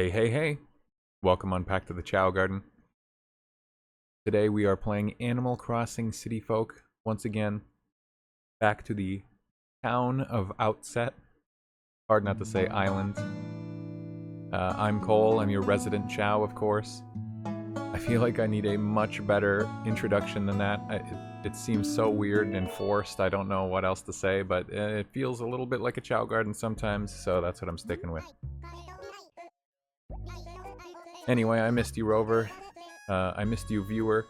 Hey, hey, hey! Welcome on back to the Chao Garden. Today we are playing Animal Crossing City Folk once again. Back to the town of Outset. Hard not to say island. I'm Cole, I'm your resident Chao, of course. I feel like I need a much better introduction than that. It seems so weird and forced, I don't know what else to say, but it feels a little bit like a Chao Garden sometimes, so that's what I'm sticking with. Anyway, I missed you, Rover. I missed you, viewer.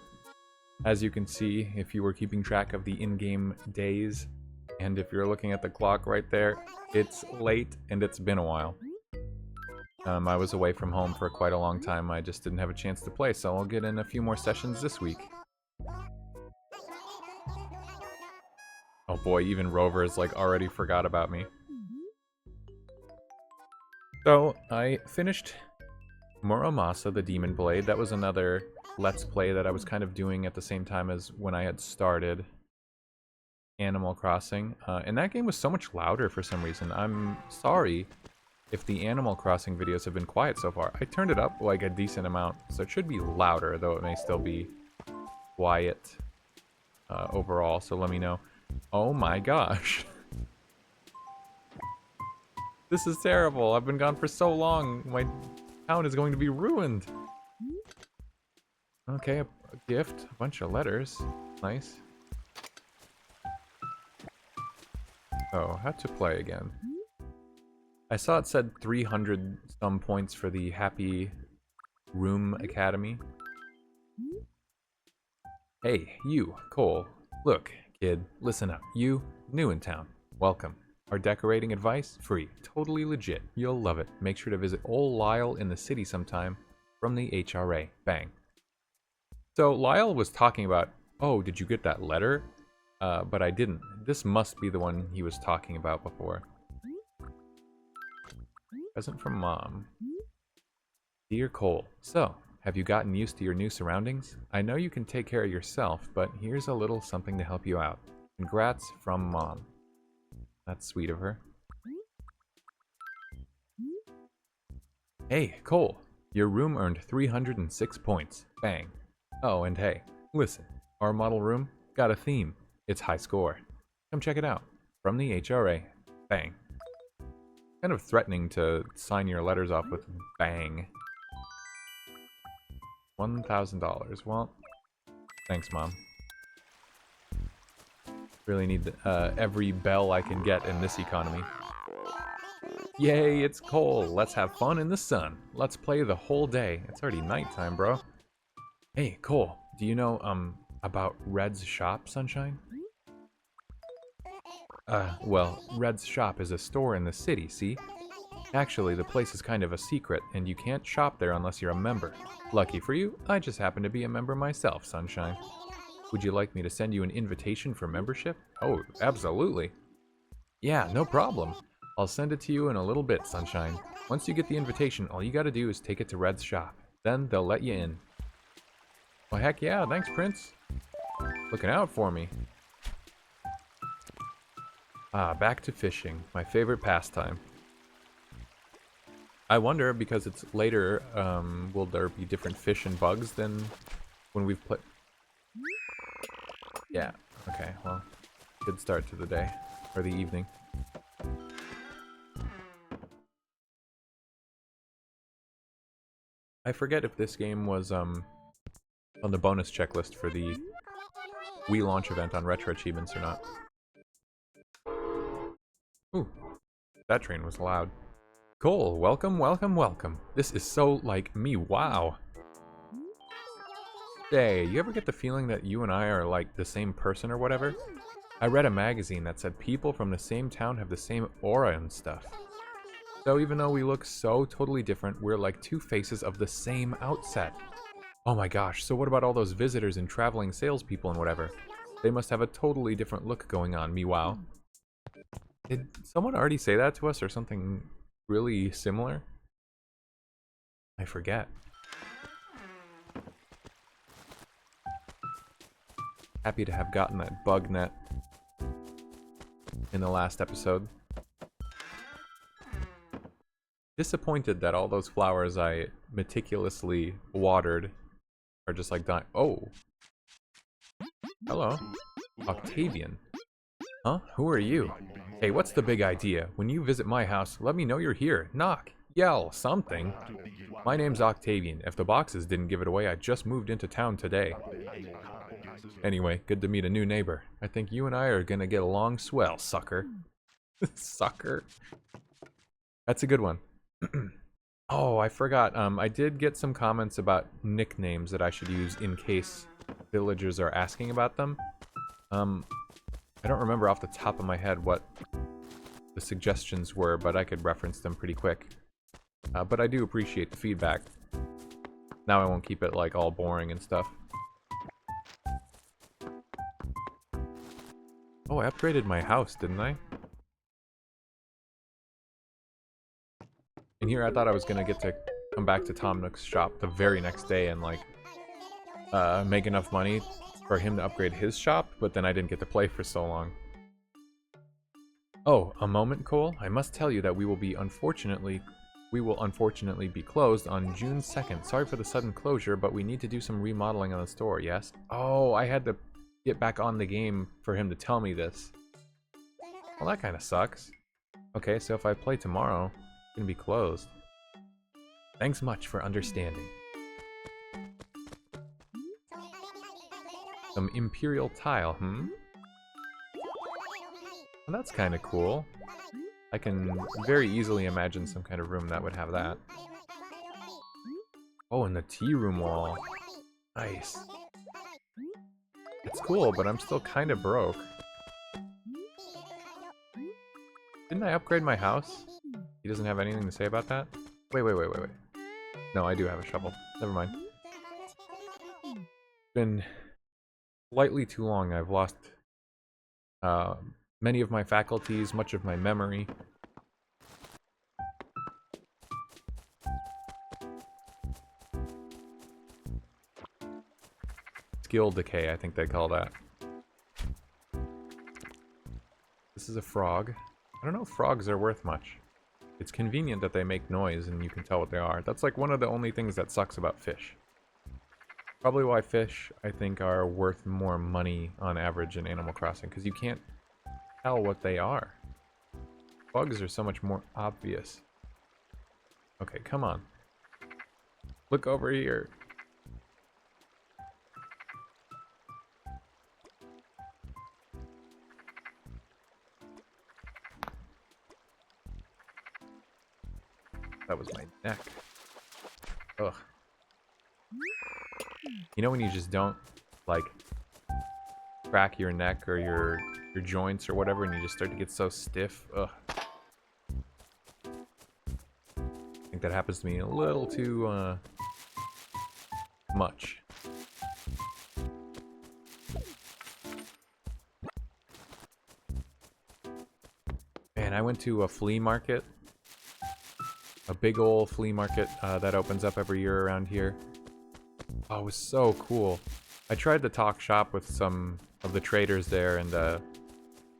As you can see, if you were keeping track of the in-game days, and if you're looking at the clock right there, it's late and it's been a while. I was away from home for quite a long time. I just didn't have a chance to play, so I'll get in a few more sessions this week. Oh boy, even Rover is like already forgot about me. So, I finished Muramasa the Demon Blade. That was another Let's Play that I was kind of doing at the same time as when I had started Animal Crossing. And that game was so much louder for some reason. I'm sorry if the Animal Crossing videos have been quiet so far. I turned it up like a decent amount, so it should be louder, though it may still be quiet overall, so let me know. Oh my gosh. This is terrible. I've been gone for so long. My town is going to be ruined. Okay, a gift, a bunch of letters. Nice. Oh, how to play again. I saw it said 300 some points for the Happy Room Academy. Hey, you, Cole. Look, kid, listen up. You, new in town. Welcome. Our decorating advice? Free. Totally legit. You'll love it. Make sure to visit Old Lyle in the city sometime from the HRA. Bang. So Lyle was talking about, oh, did you get that letter? But I didn't. This must be the one he was talking about before. Present from Mom. Dear Cole, so, have you gotten used to your new surroundings? I know you can take care of yourself, but here's a little something to help you out. Congrats from Mom. That's sweet of her. Hey, Cole, your room earned 306 points. Bang. Oh, and hey, listen, our model room got a theme. It's high score. Come check it out. From the HRA. Bang. Kind of threatening to sign your letters off with bang. $1,000. Well, thanks, Mom. Really need every bell I can get in this economy. Yay, it's Cole. Let's have fun in the sun. Let's play the whole day. It's already nighttime, bro. Hey, Cole, do you know, about Red's shop, Sunshine? Well, Red's shop is a store in the city, see? Actually, the place is kind of a secret, and you can't shop there unless you're a member. Lucky for you, I just happen to be a member myself, Sunshine. Would you like me to send you an invitation for membership? Oh, absolutely. Yeah, no problem. I'll send it to you in a little bit, Sunshine. Once you get the invitation, all you gotta do is take it to Red's shop. Then they'll let you in. Well, heck yeah, thanks, Prince. Looking out for me. Ah, back to fishing, my favorite pastime. I wonder, because it's later, will there be different fish and bugs than when we've played? Yeah, okay, well, good start to the day, or the evening. I forget if this game was, on the bonus checklist for the Wii Launch Event on RetroAchievements or not. Ooh, that train was loud. Cole, welcome, welcome, welcome. This is so like me, wow. Hey, you ever get the feeling that you and I are like the same person or whatever? I read a magazine that said people from the same town have the same aura and stuff. So even though we look so totally different, we're like two faces of the same Outset. Oh my gosh, so what about all those visitors and traveling salespeople and whatever? They must have a totally different look going on, me wow. Did someone already say that to us or something really similar? I forget. Happy to have gotten that bug net in the last episode. disappointed that all those flowers I meticulously watered are just like dying. Oh. Hello. Octavian. Huh? Who are you? Hey, what's the big idea? When you visit my house, let me know you're here. Knock. Yell. Something. My name's Octavian. If the boxes didn't give it away, I just moved into town today. Anyway, good to meet a new neighbor. I think you and I are gonna get along swell, sucker. Sucker. That's a good one. Oh, I forgot. I did get some comments about nicknames that I should use in case villagers are asking about them. I don't remember off the top of my head what the suggestions were, but I could reference them pretty quick. But I do appreciate the feedback. Now I won't keep it like all boring and stuff. Oh, I upgraded my house, didn't I? And here I thought I was gonna get to come back to Tom Nook's shop the very next day and like make enough money for him to upgrade his shop, but then I didn't get to play for so long. Oh, a moment, Cole. I must tell you that we will unfortunately be closed on June 2nd. Sorry for the sudden closure, but we need to do some remodeling on the store, yes? Oh, I had to get back on the game for him to tell me this. Well, that kind of sucks. Okay, so if I play tomorrow, it's gonna be closed. Thanks much for understanding. Some Imperial tile, Well, that's kind of cool. I can very easily imagine some kind of room that would have that. Oh, and the tea room wall. Nice. It's cool, but I'm still kind of broke. Didn't I upgrade my house? He doesn't have anything to say about that? Wait. No, I do have a shovel. Never mind. It's been slightly too long. I've lost many of my faculties, much of my memory. Skill decay, I think they call that. This is a frog. I don't know if frogs are worth much. It's convenient that they make noise and you can tell what they are. That's like one of the only things that sucks about fish. Probably why fish, I think, are worth more money on average in Animal Crossing, because you can't tell what they are. Bugs are so much more obvious. Okay, come on. Look over here. That was my neck. Ugh. You know when you just don't, like, crack your neck or your joints or whatever and you just start to get so stiff? Ugh. I think that happens to me a little too, much. Man, I went to a flea market. A big ol' flea market that opens up every year around here. Oh, it was so cool. I tried to talk shop with some of the traders there and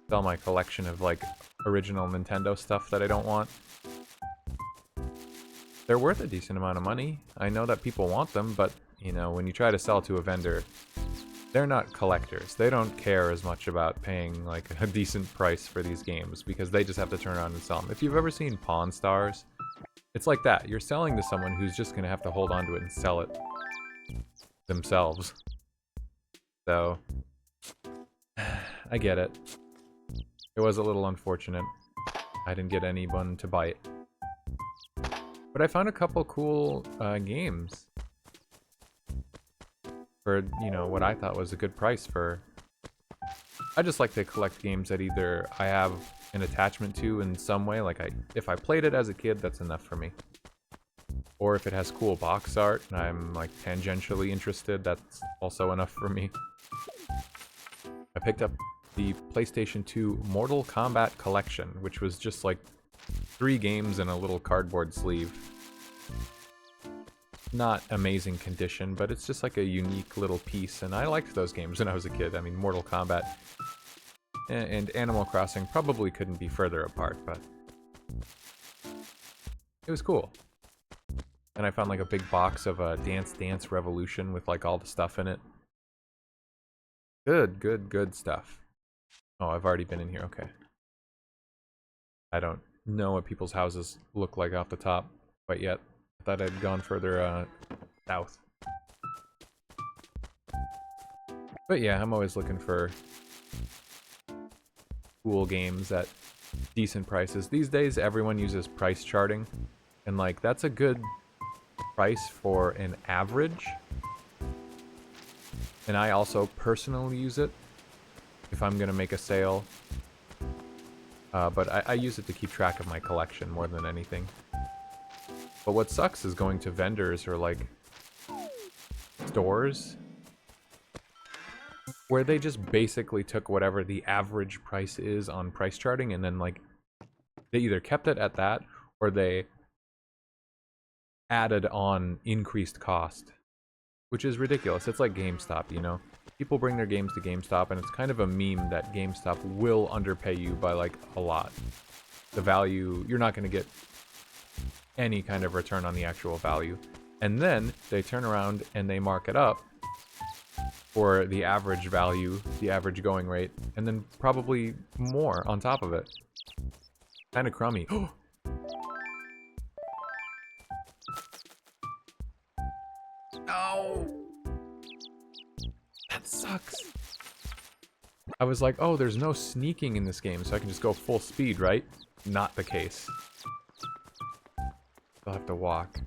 sell my collection of like original Nintendo stuff that I don't want. They're worth a decent amount of money. I know that people want them, but you know, when you try to sell to a vendor, they're not collectors. They don't care as much about paying like a decent price for these games because they just have to turn around and sell them. If you've ever seen Pawn Stars, it's like that. You're selling to someone who's just gonna have to hold on to it and sell it themselves. So, I get it. It was a little unfortunate. I didn't get anyone to buy it. But I found a couple cool games. For, you know, what I thought was a good price for... I just like to collect games that either I have an attachment to in some way, like if I played it as a kid, that's enough for me. Or if it has cool box art and I'm like tangentially interested, that's also enough for me. I picked up the PlayStation 2 Mortal Kombat Collection, which was just like 3 games in a little cardboard sleeve. Not amazing condition, but it's just like a unique little piece, and I liked those games when I was a kid. I mean, Mortal Kombat and Animal Crossing probably couldn't be further apart, but It was cool. And I found like a big box of Dance Dance Revolution with like all the stuff in it. Good stuff. Oh, I've already been in here. Okay. I don't know what people's houses look like off the top quite yet. I thought I'd gone further south. But yeah, I'm always looking for cool games at decent prices. These days, everyone uses price charting. And like, that's a good price for an average. And I also personally use it if I'm gonna make a sale. But I use it to keep track of my collection more than anything. But what sucks is going to vendors or like stores where they just basically took whatever the average price is on price charting and then like they either kept it at that or they added on increased cost, which is ridiculous. It's like GameStop, you know? People bring their games to GameStop and it's kind of a meme that GameStop will underpay you by like a lot. The value, you're not going to get any kind of return on the actual value. And then they turn around and they mark it up for the average value, the average going rate, and then probably more on top of it. Kind of crummy. No! That sucks. I was like, oh, there's no sneaking in this game, so I can just go full speed, right? Not the case. I'll have to walk.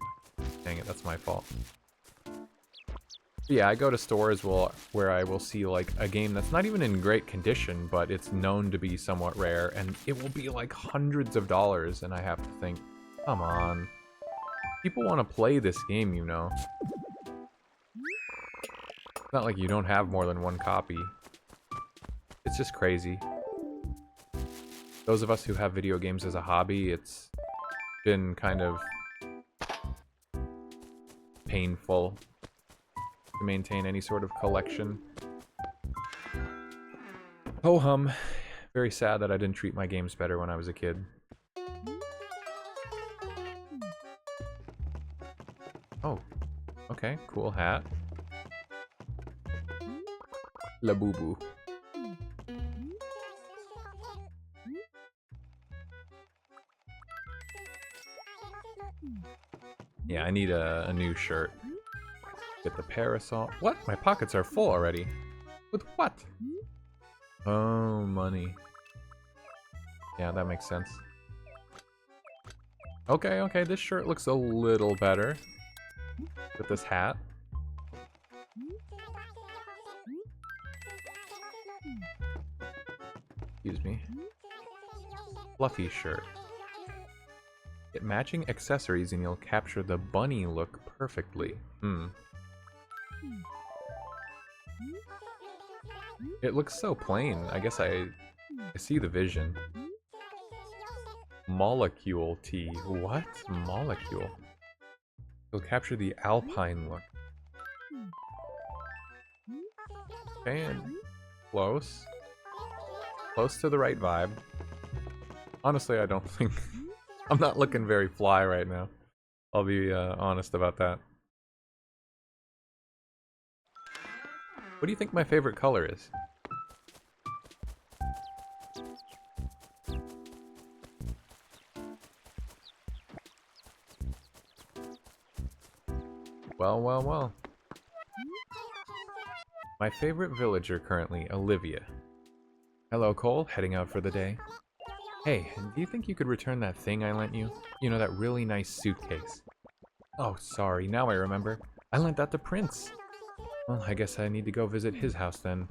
Dang it, that's my fault. Yeah, I go to stores where I will see like a game that's not even in great condition, but it's known to be somewhat rare, and it will be like hundreds of dollars, and I have to think, come on. People want to play this game, you know. It's not like you don't have more than one copy. It's just crazy. Those of us who have video games as a hobby, it's been kind of painful to maintain any sort of collection. Ho hum. Very sad that I didn't treat my games better when I was a kid. Oh, okay, cool hat. La boo boo. Yeah, I need a new shirt. Get the parasol. What? My pockets are full already. With what? Oh, money. Yeah, that makes sense. Okay, okay, this shirt looks a little better. With this hat. Excuse me. Fluffy shirt. Get matching accessories and you'll capture the bunny look perfectly. It looks so plain. I guess I see the vision. Molecule tea. What? Molecule. You'll capture the alpine look. And close. Close to the right vibe. Honestly, I don't think... I'm not looking very fly right now. I'll be honest about that. What do you think my favorite color is? Well, well, well. My favorite villager currently, Olivia. Hello, Cole. Heading out for the day. Hey, do you think you could return that thing I lent you? You know, that really nice suitcase. Oh, sorry. Now I remember. I lent that to Prince. Well, I guess I need to go visit his house then,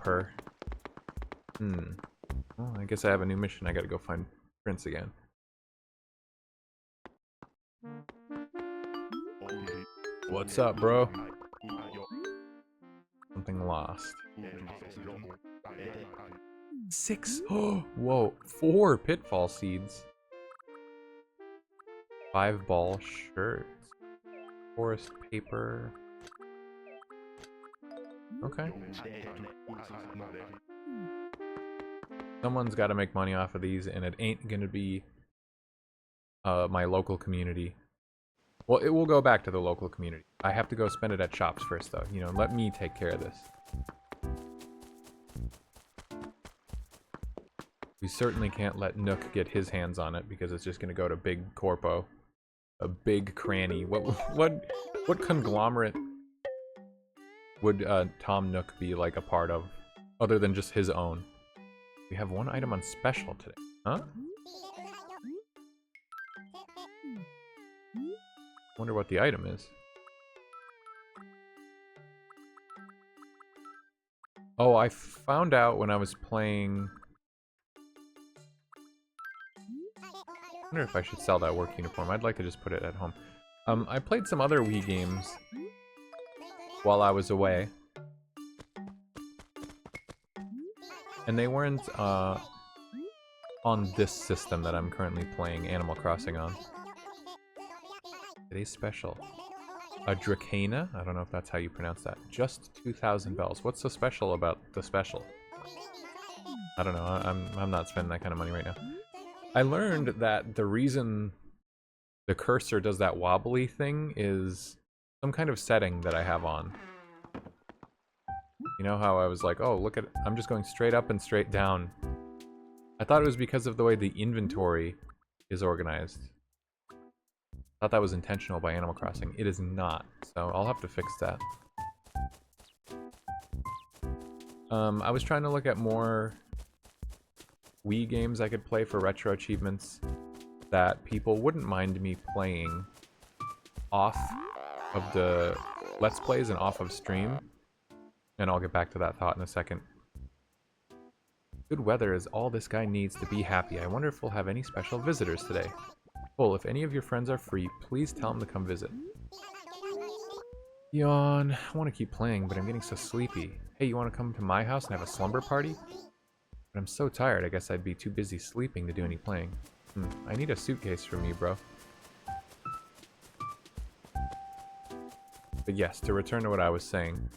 Well, I guess I have a new mission. I gotta go find Prince again. What's up, bro? Something lost. 6. Oh, whoa. 4 pitfall seeds. 5 ball shirts. Forest paper. Okay. Someone's got to make money off of these, and it ain't gonna be my local community. Well, it will go back to the local community. I have to go spend it at shops first, though. You know, let me take care of this. We certainly can't let Nook get his hands on it because it's just going to go to Big Corpo. A big cranny. What conglomerate would Tom Nook be like a part of, other than just his own? We have one item on special today. Huh? Wonder what the item is. Oh, I found out when I was playing... I wonder if I should sell that work uniform. I'd like to just put it at home. I played some other Wii games while I was away. And they weren't on this system that I'm currently playing Animal Crossing on. Today's special. A Dracana? I don't know if that's how you pronounce that. Just 2,000 bells. What's so special about the special? I don't know. I'm not spending that kind of money right now. I learned that the reason the cursor does that wobbly thing is some kind of setting that I have on. You know how I was like, oh, look at... I'm just going straight up and straight down. I thought it was because of the way the inventory is organized. I thought that was intentional by Animal Crossing. It is not, so I'll have to fix that. I was trying to look at more Wii games I could play for retro achievements that people wouldn't mind me playing off of the Let's Plays and off of stream. And I'll get back to that thought in a second. Good weather is all this guy needs to be happy. I wonder if we'll have any special visitors today. Well, if any of your friends are free, please tell them to come visit. Yawn. I want to keep playing, but I'm getting so sleepy. Hey, you want to come to my house and have a slumber party? But I'm so tired, I guess I'd be too busy sleeping to do any playing. I need a suitcase from you, bro. But yes, to return to what I was saying.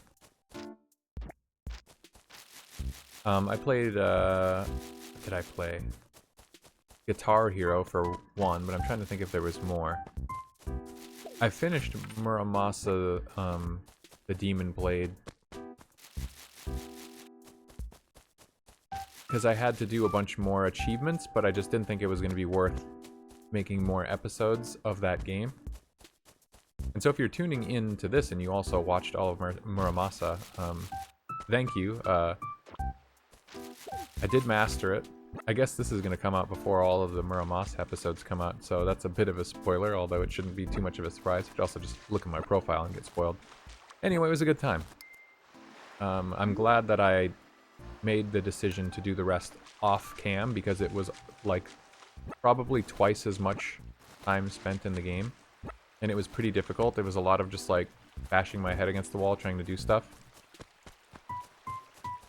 I played, what did I play? Guitar Hero for one, but I'm trying to think if there was more. I finished Muramasa, the Demon Blade. Because I had to do a bunch more achievements, but I just didn't think it was going to be worth making more episodes of that game. And so if you're tuning in to this and you also watched all of Muramasa, thank you. I did master it. I guess this is going to come out before all of the Muramasa episodes come out, so that's a bit of a spoiler, although it shouldn't be too much of a surprise. You could also just look at my profile and get spoiled. Anyway, it was a good time. I'm glad that I made the decision to do the rest off cam, because it was like probably twice as much time spent in the game, and it was pretty difficult. There was a lot of just like bashing my head against the wall trying to do stuff.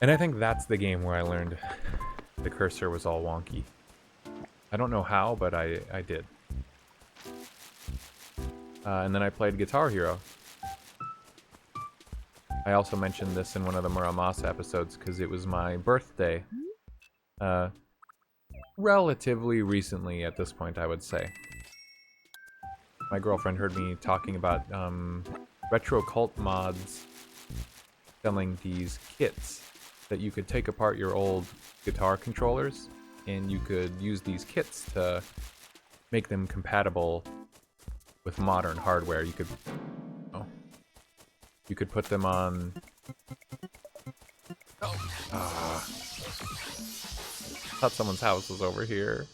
And I think that's the game where I learned the cursor was all wonky. I don't know how, but I did. And then I played Guitar Hero. I also mentioned this in one of the Muramasa episodes because it was my birthday. Relatively recently at this point, I would say. My girlfriend heard me talking about retro cult mods selling these kits that you could take apart your old guitar controllers, and you could use these kits to make them compatible with modern hardware. You could put them on... thought someone's house was over here.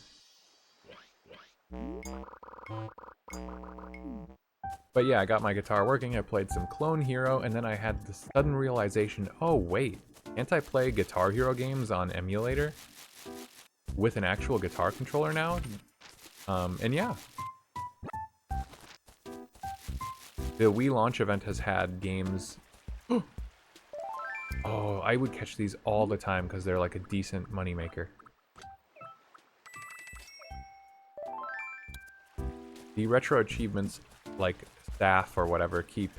But yeah, I got my guitar working, I played some Clone Hero, and then I had the sudden realization, oh wait, can't I play Guitar Hero games on emulator with an actual guitar controller now? And yeah. The Wii Launch Event has had games... Oh, I would catch these all the time because they're like a decent moneymaker. The Retro Achievements, like, staff or whatever, keep...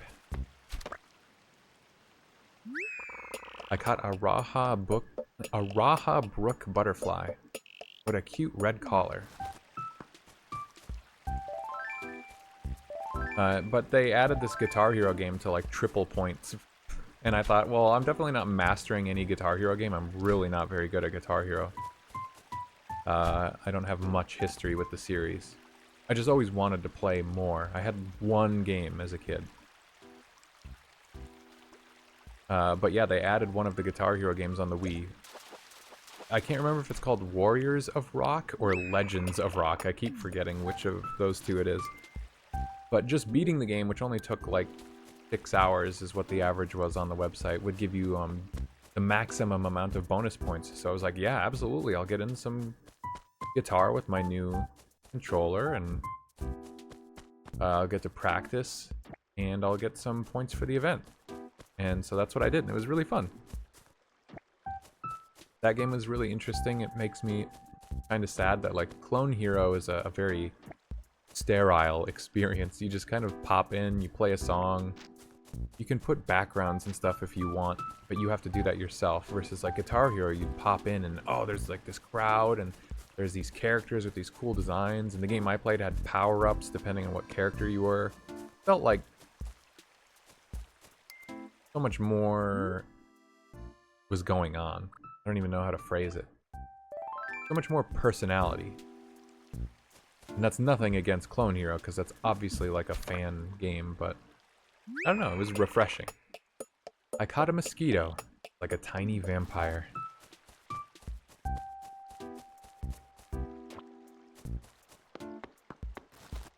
I caught a Raha Brook butterfly. What a cute red collar. But they added this Guitar Hero game to like triple points. And I thought, well, I'm definitely not mastering any Guitar Hero game. I'm really not very good at Guitar Hero. I don't have much history with the series. I just always wanted to play more. I had one game as a kid. But yeah, they added one of the Guitar Hero games on the Wii. I can't remember if it's called Warriors of Rock or Legends of Rock. I keep forgetting which of those two it is. But just beating the game, which only took like 6 hours is what the average was on the website, would give you the maximum amount of bonus points. So I was like, yeah, absolutely, I'll get in some guitar with my new controller, and I'll get to practice, and I'll get some points for the event. And so that's what I did, and it was really fun. That game was really interesting. It makes me kind of sad that like Clone Hero is a very sterile experience. You just kind of pop in, you play a song. You can put backgrounds and stuff if you want, but you have to do that yourself. Versus like Guitar Hero, you pop in and oh, there's like this crowd and there's these characters with these cool designs. And the game I played had power-ups depending on what character you were. Felt like so much more was going on. I don't even know how to phrase it. So much more personality. And that's nothing against Clone Hero, because that's obviously like a fan game, but I don't know, it was refreshing. I caught a mosquito, like a tiny vampire.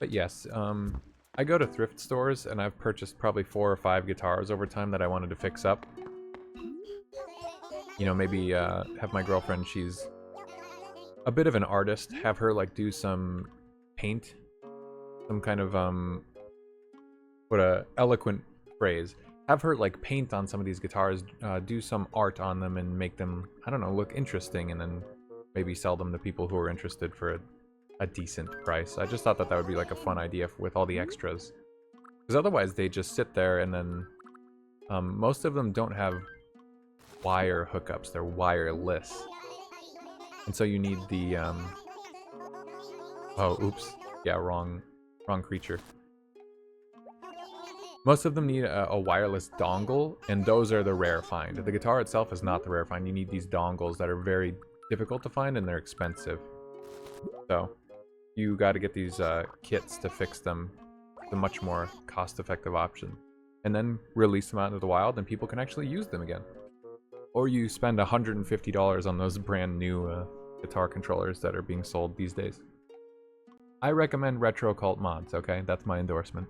But yes, I go to thrift stores, and I've purchased probably 4 or 5 guitars over time that I wanted to fix up. You know, maybe have my girlfriend, she's a bit of an artist, have her like do some paint, some kind of what a eloquent phrase, have her like paint on some of these guitars, do some art on them and make them, I don't know, look interesting, and then maybe sell them to people who are interested for a decent price. I just thought that that would be like a fun idea with all the extras, because otherwise they just sit there, and then most of them don't have wire hookups, they're wireless. And so you need the, oh, oops. Yeah, wrong creature. Most of them need a wireless dongle, and those are the rare find. The guitar itself is not the rare find. You need these dongles that are very difficult to find, and they're expensive. So, you gotta get these kits to fix them. It's a much more cost-effective option. And then release them out into the wild, and people can actually use them again. Or you spend $150 on those brand new guitar controllers that are being sold these days. I recommend Retro Cult mods, okay? That's my endorsement.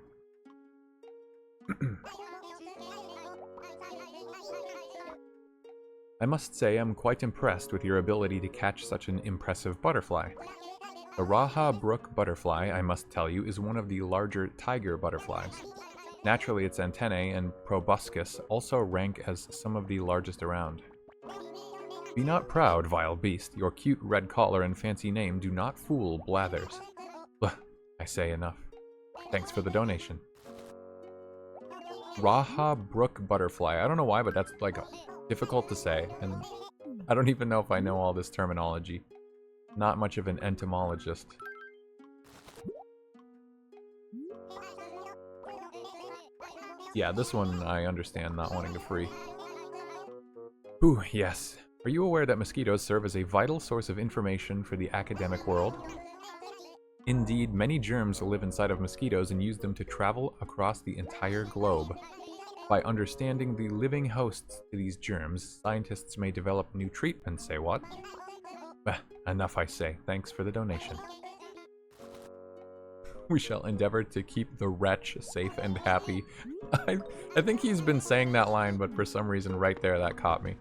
I must say I'm quite impressed with your ability to catch such an impressive butterfly. The Raha Brook butterfly, I must tell you, is one of the larger tiger butterflies. Naturally, its antennae and proboscis also rank as some of the largest around. Be not proud, vile beast. Your cute red collar and fancy name do not fool blathers. I say enough. Thanks for the donation. Raha Brook butterfly. I don't know why, but that's like difficult to say, and I don't even know if I know all this terminology. Not much of an entomologist. Yeah, this one I understand not wanting to free. Ooh, yes. Are you aware that mosquitoes serve as a vital source of information for the academic world? Indeed, many germs live inside of mosquitoes and use them to travel across the entire globe. By understanding the living hosts to these germs, scientists may develop new treatments, say what? Enough I say. Thanks for the donation. We shall endeavor to keep the wretch safe and happy. I think he's been saying that line, but for some reason right there that caught me.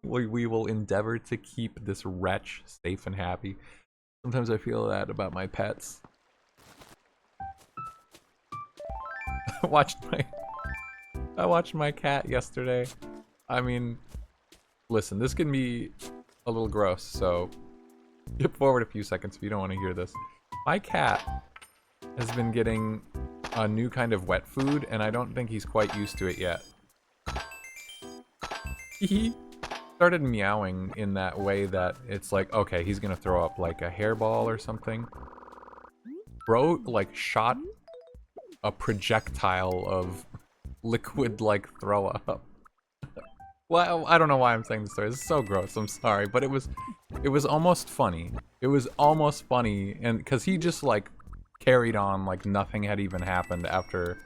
We will endeavor to keep this wretch safe and happy. Sometimes I feel that about my pets. I watched my cat yesterday. I mean, listen, this can be a little gross, so skip forward a few seconds if you don't want to hear this. My cat has been getting a new kind of wet food, and I don't think he's quite used to it yet. He started meowing in that way that it's like, okay, he's gonna throw up like a hairball or something. Bro, like, shot a projectile of liquid-like throw up. Well, I don't know why I'm saying this story. It's so gross. I'm sorry, but it was almost funny. It was almost funny, and because he just like carried on like nothing had even happened after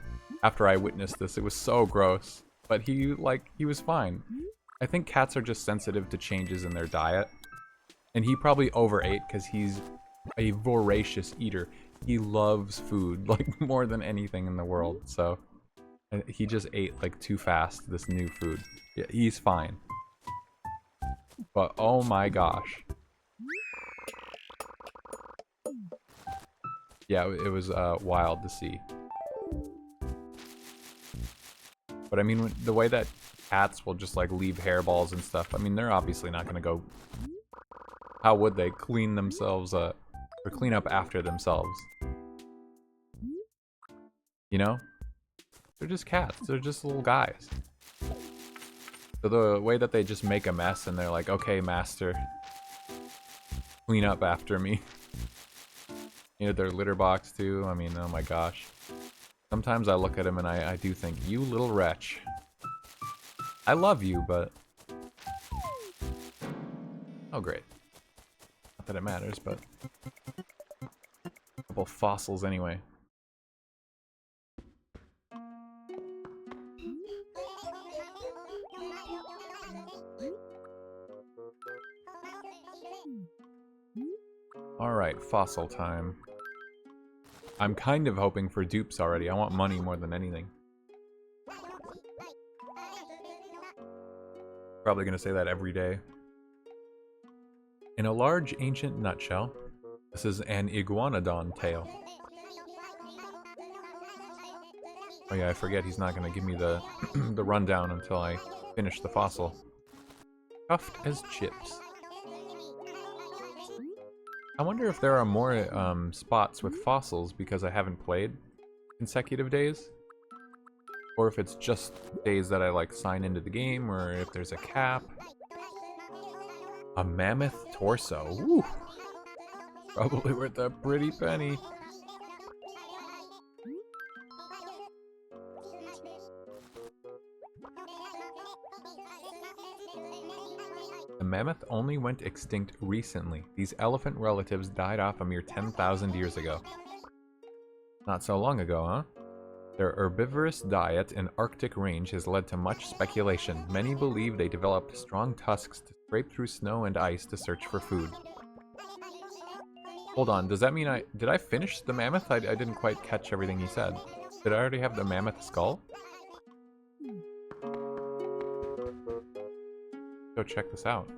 I witnessed this. It was so gross, but he was fine. I think cats are just sensitive to changes in their diet, and he probably overate because he's a voracious eater. He loves food like more than anything in the world. So he just ate like too fast this new food. Yeah, he's fine. But oh my gosh. Yeah, it was wild to see. But I mean, the way that cats will just like leave hairballs and stuff, I mean, they're obviously not gonna go... How would they clean themselves up? Or clean up after themselves? You know? They're just cats. They're just little guys. So the way that they just make a mess and they're like, okay, master, clean up after me. You know, their litter box too. I mean, oh my gosh. Sometimes I look at them and I do think, you little wretch. I love you, but... Oh, great. Not that it matters, but... A couple fossils anyway. Alright, fossil time. I'm kind of hoping for dupes already. I want money more than anything. Probably gonna say that every day. In a large ancient nutshell, this is an iguanodon tale. Oh yeah, I forget he's not gonna give me the the rundown until I finish the fossil. Cuffed as chips. I wonder if there are more spots with fossils because I haven't played consecutive days. Or if it's just days that I like sign into the game, or if there's a cap. A mammoth torso. Woo! Probably worth a pretty penny. The mammoth only went extinct recently. These elephant relatives died off a mere 10,000 years ago. Not so long ago, huh? Their herbivorous diet and Arctic range has led to much speculation. Many believe they developed strong tusks to scrape through snow and ice to search for food. Hold on, does that mean did I finish the mammoth? I didn't quite catch everything he said. Did I already have the mammoth skull? Go check this out.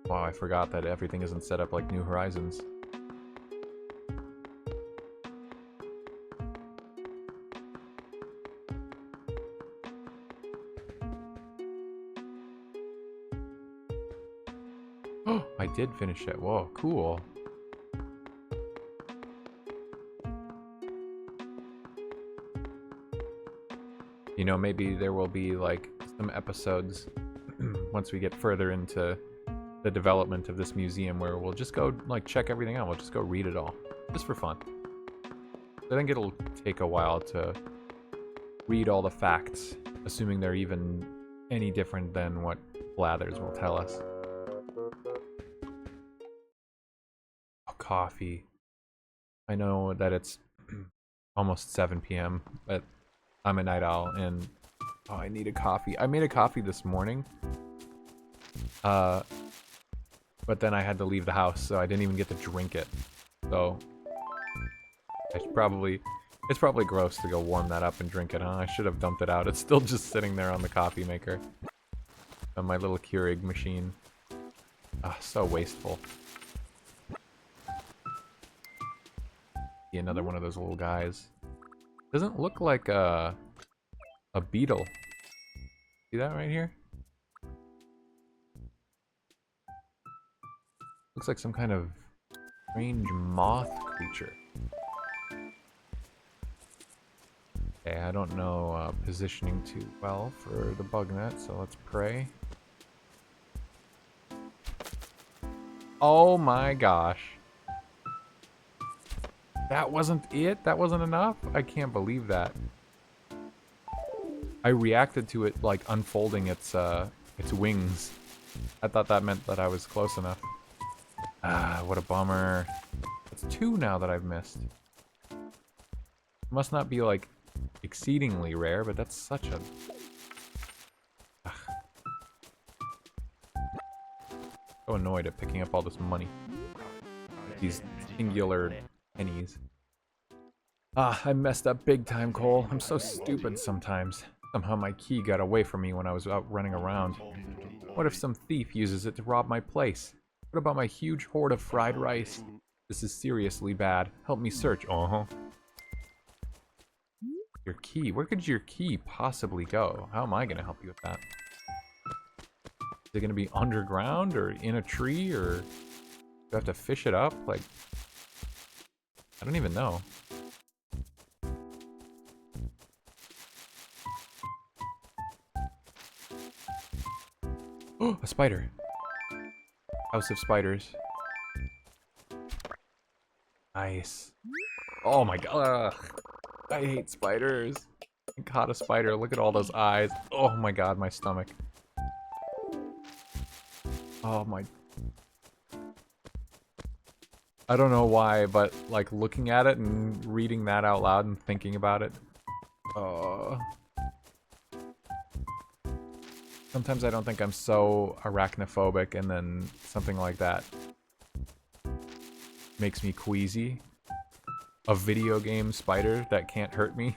Wow, I forgot that everything isn't set up like New Horizons. Oh, I did finish it. Whoa, cool. You know, maybe there will be like some episodes once we get further into the development of this museum where we'll just go like check everything out. We'll just go read it all, just for fun. I think it'll take a while to read all the facts, assuming they're even any different than what Blathers will tell us. Oh, coffee. I know that it's almost 7 p.m., but I'm a night owl, and oh, I need a coffee. I made a coffee this morning, but then I had to leave the house, so I didn't even get to drink it. So it's probably gross to go warm that up and drink it, huh? I should have dumped it out. It's still just sitting there on the coffee maker, on my little Keurig machine. Ah, so wasteful. See, another one of those little guys. Doesn't look like a beetle. See that right here? Looks like some kind of strange moth creature. Okay, I don't know positioning too well for the bug net, so let's pray. Oh my gosh. That wasn't it? That wasn't enough? I can't believe that. I reacted to it like unfolding its wings. I thought that meant that I was close enough. Ah, what a bummer. It's 2 now that I've missed. Must not be like exceedingly rare, but that's such a... Ugh. So annoyed at picking up all this money. These singular pennies. Ah, I messed up big time, Cole. I'm so stupid sometimes. Somehow my key got away from me when I was out running around. What if some thief uses it to rob my place? What about my huge hoard of fried rice? This is seriously bad. Help me search. Uh-huh. Your key? Where could your key possibly go? How am I gonna help you with that? Is it gonna be underground or in a tree, or do I have to fish it up? Like, I don't even know. Oh, a spider. House of spiders. Nice. Oh my god. Ugh. I hate spiders. I caught a spider. Look at all those eyes. Oh my god, my stomach. Oh my... I don't know why, but like looking at it and reading that out loud and thinking about it. Sometimes I don't think I'm so arachnophobic, and then something like that makes me queasy. A video game spider that can't hurt me.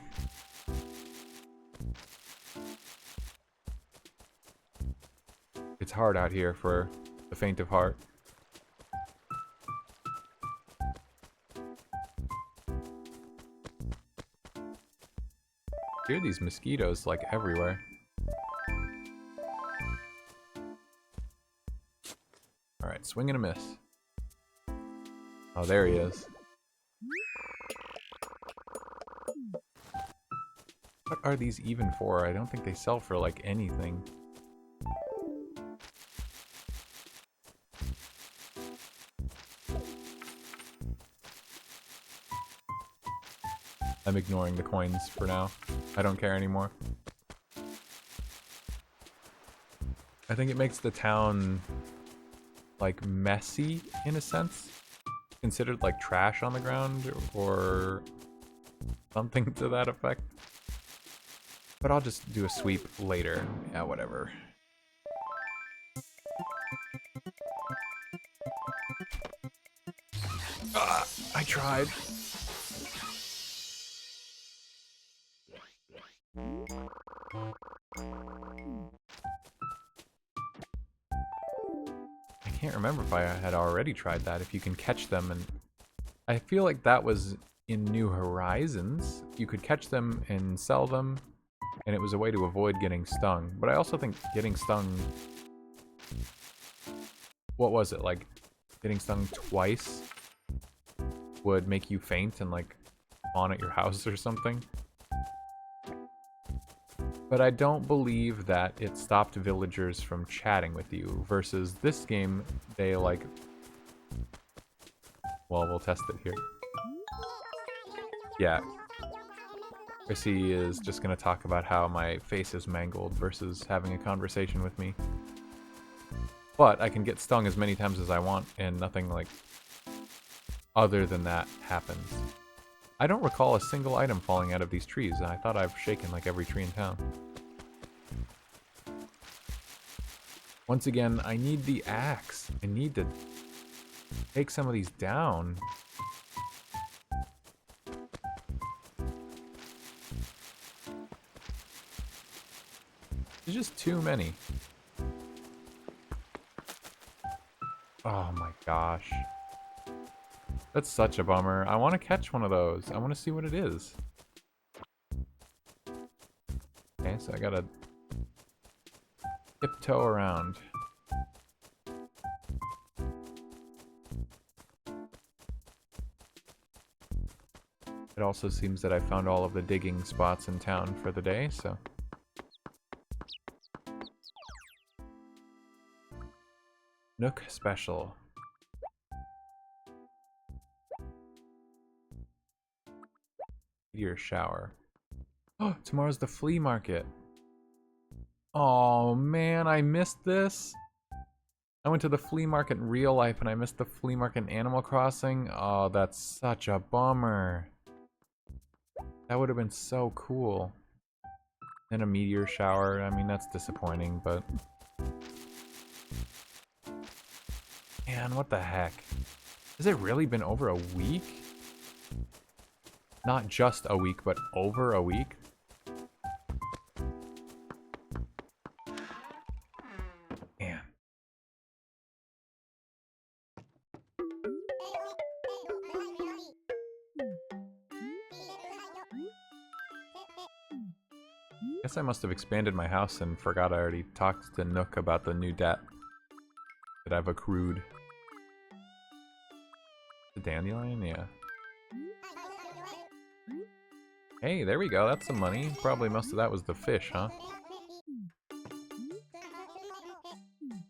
It's hard out here for the faint of heart. I hear these mosquitoes like everywhere. Alright, swing and a miss. Oh, there he is. What are these even for? I don't think they sell for like anything. I'm ignoring the coins for now. I don't care anymore. I think it makes the town like messy in a sense. Considered like trash on the ground or something to that effect. But I'll just do a sweep later. Yeah, whatever. Ah, I tried. I can't remember if I had already tried that, if you can catch them, and I feel like that was in New Horizons. You could catch them and sell them, and it was a way to avoid getting stung. But I also think getting stung... What was it, like, getting stung twice would make you faint and, like, spawn at your house or something? But I don't believe that it stopped villagers from chatting with you, versus this game, they, like... Well, we'll test it here. Yeah. Chrissy is just gonna talk about how my face is mangled versus having a conversation with me. But I can get stung as many times as I want, and nothing, like, other than that happens. I don't recall a single item falling out of these trees, and I thought I've shaken, like, every tree in town. Once again, I need the axe. I need to take some of these down. There's just too many. Oh my gosh. That's such a bummer. I want to catch one of those. I want to see what it is. Okay, so I gotta tiptoe around. It also seems that I found all of the digging spots in town for the day, so... Nook Special. Meteor shower. Oh, tomorrow's the flea market. Oh man, I missed this. I went to the flea market in real life and I missed the flea market in Animal Crossing. Oh, that's such a bummer. That would have been so cool. And a meteor shower. I mean, that's disappointing, but... Man, what the heck? Has it really been over a week? Not just a week, but over a week? Man. Guess I must have expanded my house and forgot I already talked to Nook about the new debt that I've accrued. The dandelion? Yeah. Hey, there we go. That's some money. Probably most of that was the fish, huh?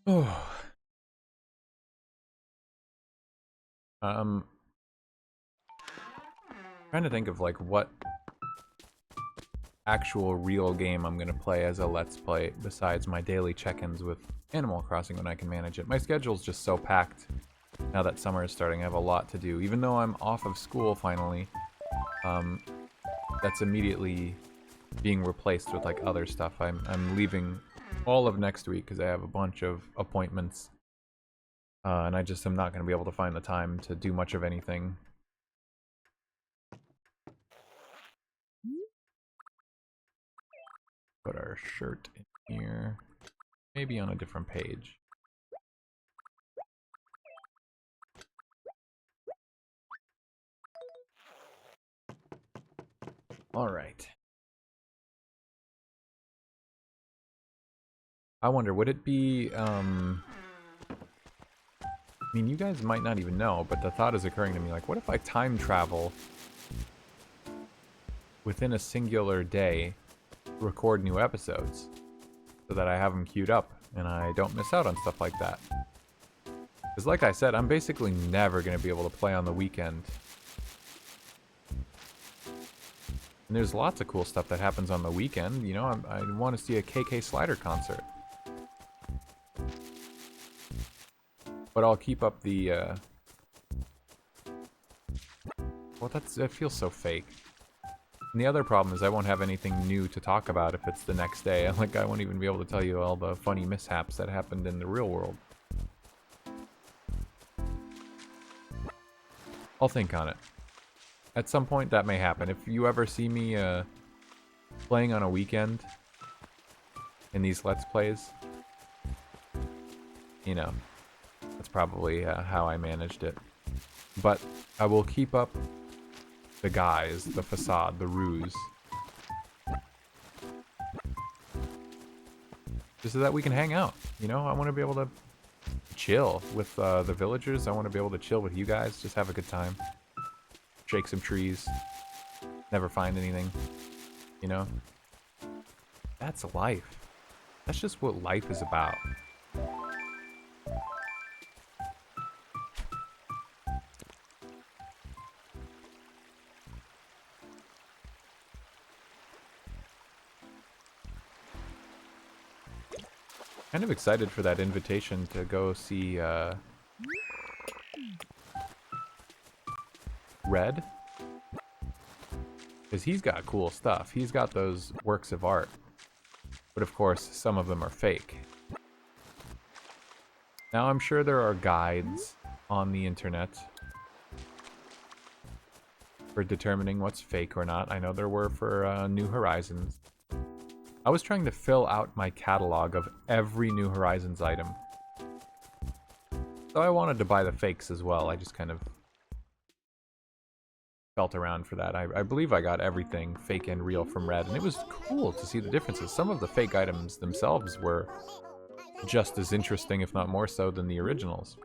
Oh. Trying to think of like what actual real game I'm gonna play as a Let's Play besides my daily check-ins with Animal Crossing when I can manage it. My schedule's just so packed now that summer is starting. I have a lot to do. Even though I'm off of school finally, that's immediately being replaced with like other stuff. I'm leaving all of next week because I have a bunch of appointments, and I just am not going to be able to find the time to do much of anything. Put our shirt in here, maybe on a different page. All right. I wonder, would it be, I mean, you guys might not even know, but the thought is occurring to me, like, what if I time travel within a singular day to record new episodes so that I have them queued up and I don't miss out on stuff like that? Because like I said, I'm basically never going to be able to play on the weekend. And there's lots of cool stuff that happens on the weekend. You know, I want to see a KK Slider concert. But I'll keep up the, well, that feels so fake. And the other problem is I won't have anything new to talk about if it's the next day. Like, I won't even be able to tell you all the funny mishaps that happened in the real world. I'll think on it. At some point, that may happen. If you ever see me, playing on a weekend in these Let's Plays, you know, that's probably how I managed it. But I will keep up the guise, the facade, the ruse. Just so that we can hang out, you know? I want to be able to chill with the villagers. I want to be able to chill with you guys, just have a good time. Shake some trees. Never find anything, you know? That's life. That's just what life is about. Kind of excited for that invitation to go see Red, because he's got cool stuff. He's got those works of art, but of course some of them are fake. Now I'm sure there are guides on the internet for determining what's fake or not. I know there were for New Horizons. I was trying to fill out my catalog of every New Horizons item. So I wanted to buy the fakes as well. I just kind of felt around for that. I believe I got everything fake and real from Red, and it was cool to see the differences. Some of the fake items themselves were just as interesting, if not more so, than the originals.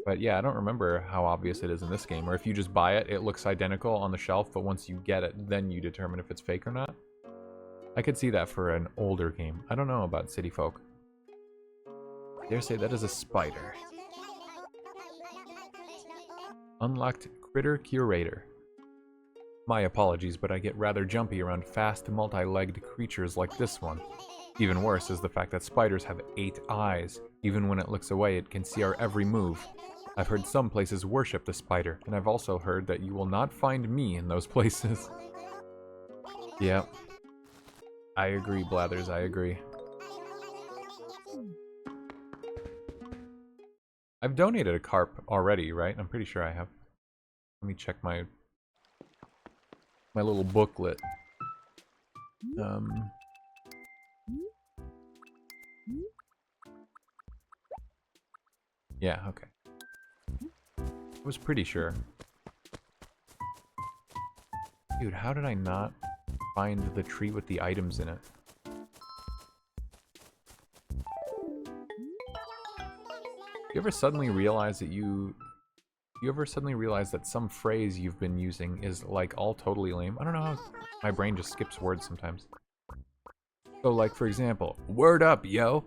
But yeah, I don't remember how obvious it is in this game, or if you just buy it, it looks identical on the shelf, but once you get it, then you determine if it's fake or not. I could see that for an older game. I don't know about City Folk. Dare say that is a spider. Unlocked Critter Curator. My apologies, but I get rather jumpy around fast, multi-legged creatures like this one. Even worse is the fact that spiders have 8 eyes. Even when it looks away, it can see our every move. I've heard some places worship the spider, and I've also heard that you will not find me in those places. Yep. I agree, Blathers, I agree. I've donated a carp already, right? I'm pretty sure I have. Let me check my little booklet. Yeah, okay. I was pretty sure. Dude, how did I not find the tree with the items in it? You ever suddenly realize that you ever suddenly realize that some phrase you've been using is like all totally lame? I don't know how my brain just skips words sometimes. So like, for example, word up, yo!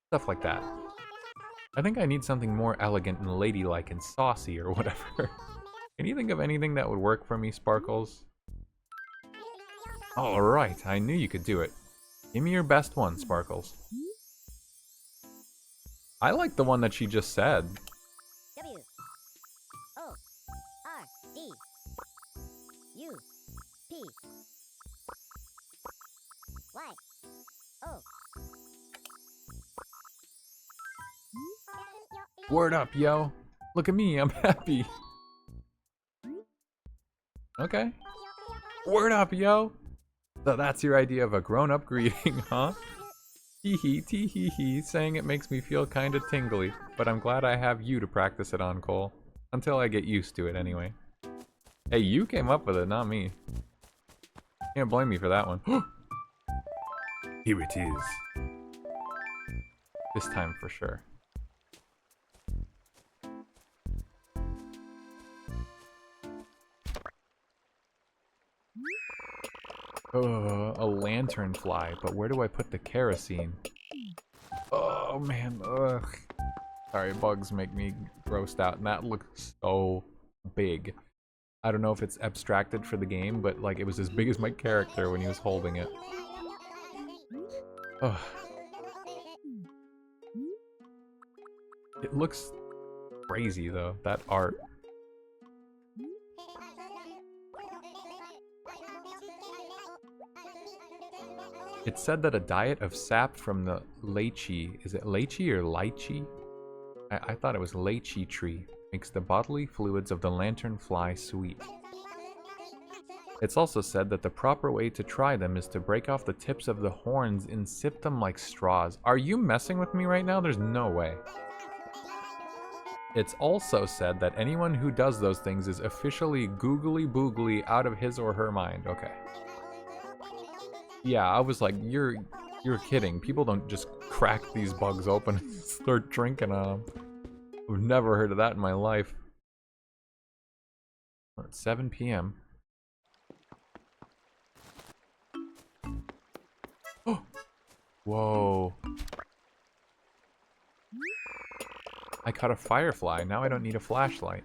Stuff like that. I think I need something more elegant and ladylike and saucy or whatever. Can you think of anything that would work for me, Sparkles? Alright, I knew you could do it. Give me your best one, Sparkles. I like the one that she just said. W-O-R-D-U-P-Y-O. Word up, yo. Look at me, I'm happy. Okay. Word up, yo. So that's your idea of a grown-up greeting, huh? Tee-hee, tee-hee-hee, saying it makes me feel kinda tingly, but I'm glad I have you to practice it on, Cole. Until I get used to it, anyway. Hey, you came up with it, not me. Can't blame me for that one. Here it is. This time for sure. A lanternfly, but where do I put the kerosene? Oh man, ugh. Sorry, bugs make me grossed out, and that looks so big. I don't know if it's abstracted for the game, but like it was as big as my character when he was holding it. Ugh. It looks crazy though, that art. It said that a diet of sap from the lychee, is it lychee or lychee? I thought it was lychee tree, makes the bodily fluids of the lanternfly sweet. It's also said that the proper way to try them is to break off the tips of the horns and sip them like straws. Are you messing with me right now? There's no way. It's also said that anyone who does those things is officially googly boogly out of his or her mind. Okay. Yeah, I was like, you're kidding. People don't just crack these bugs open and start drinking them. I've never heard of that in my life. Well, it's 7 p.m. Oh! Whoa. I caught a firefly. Now I don't need a flashlight.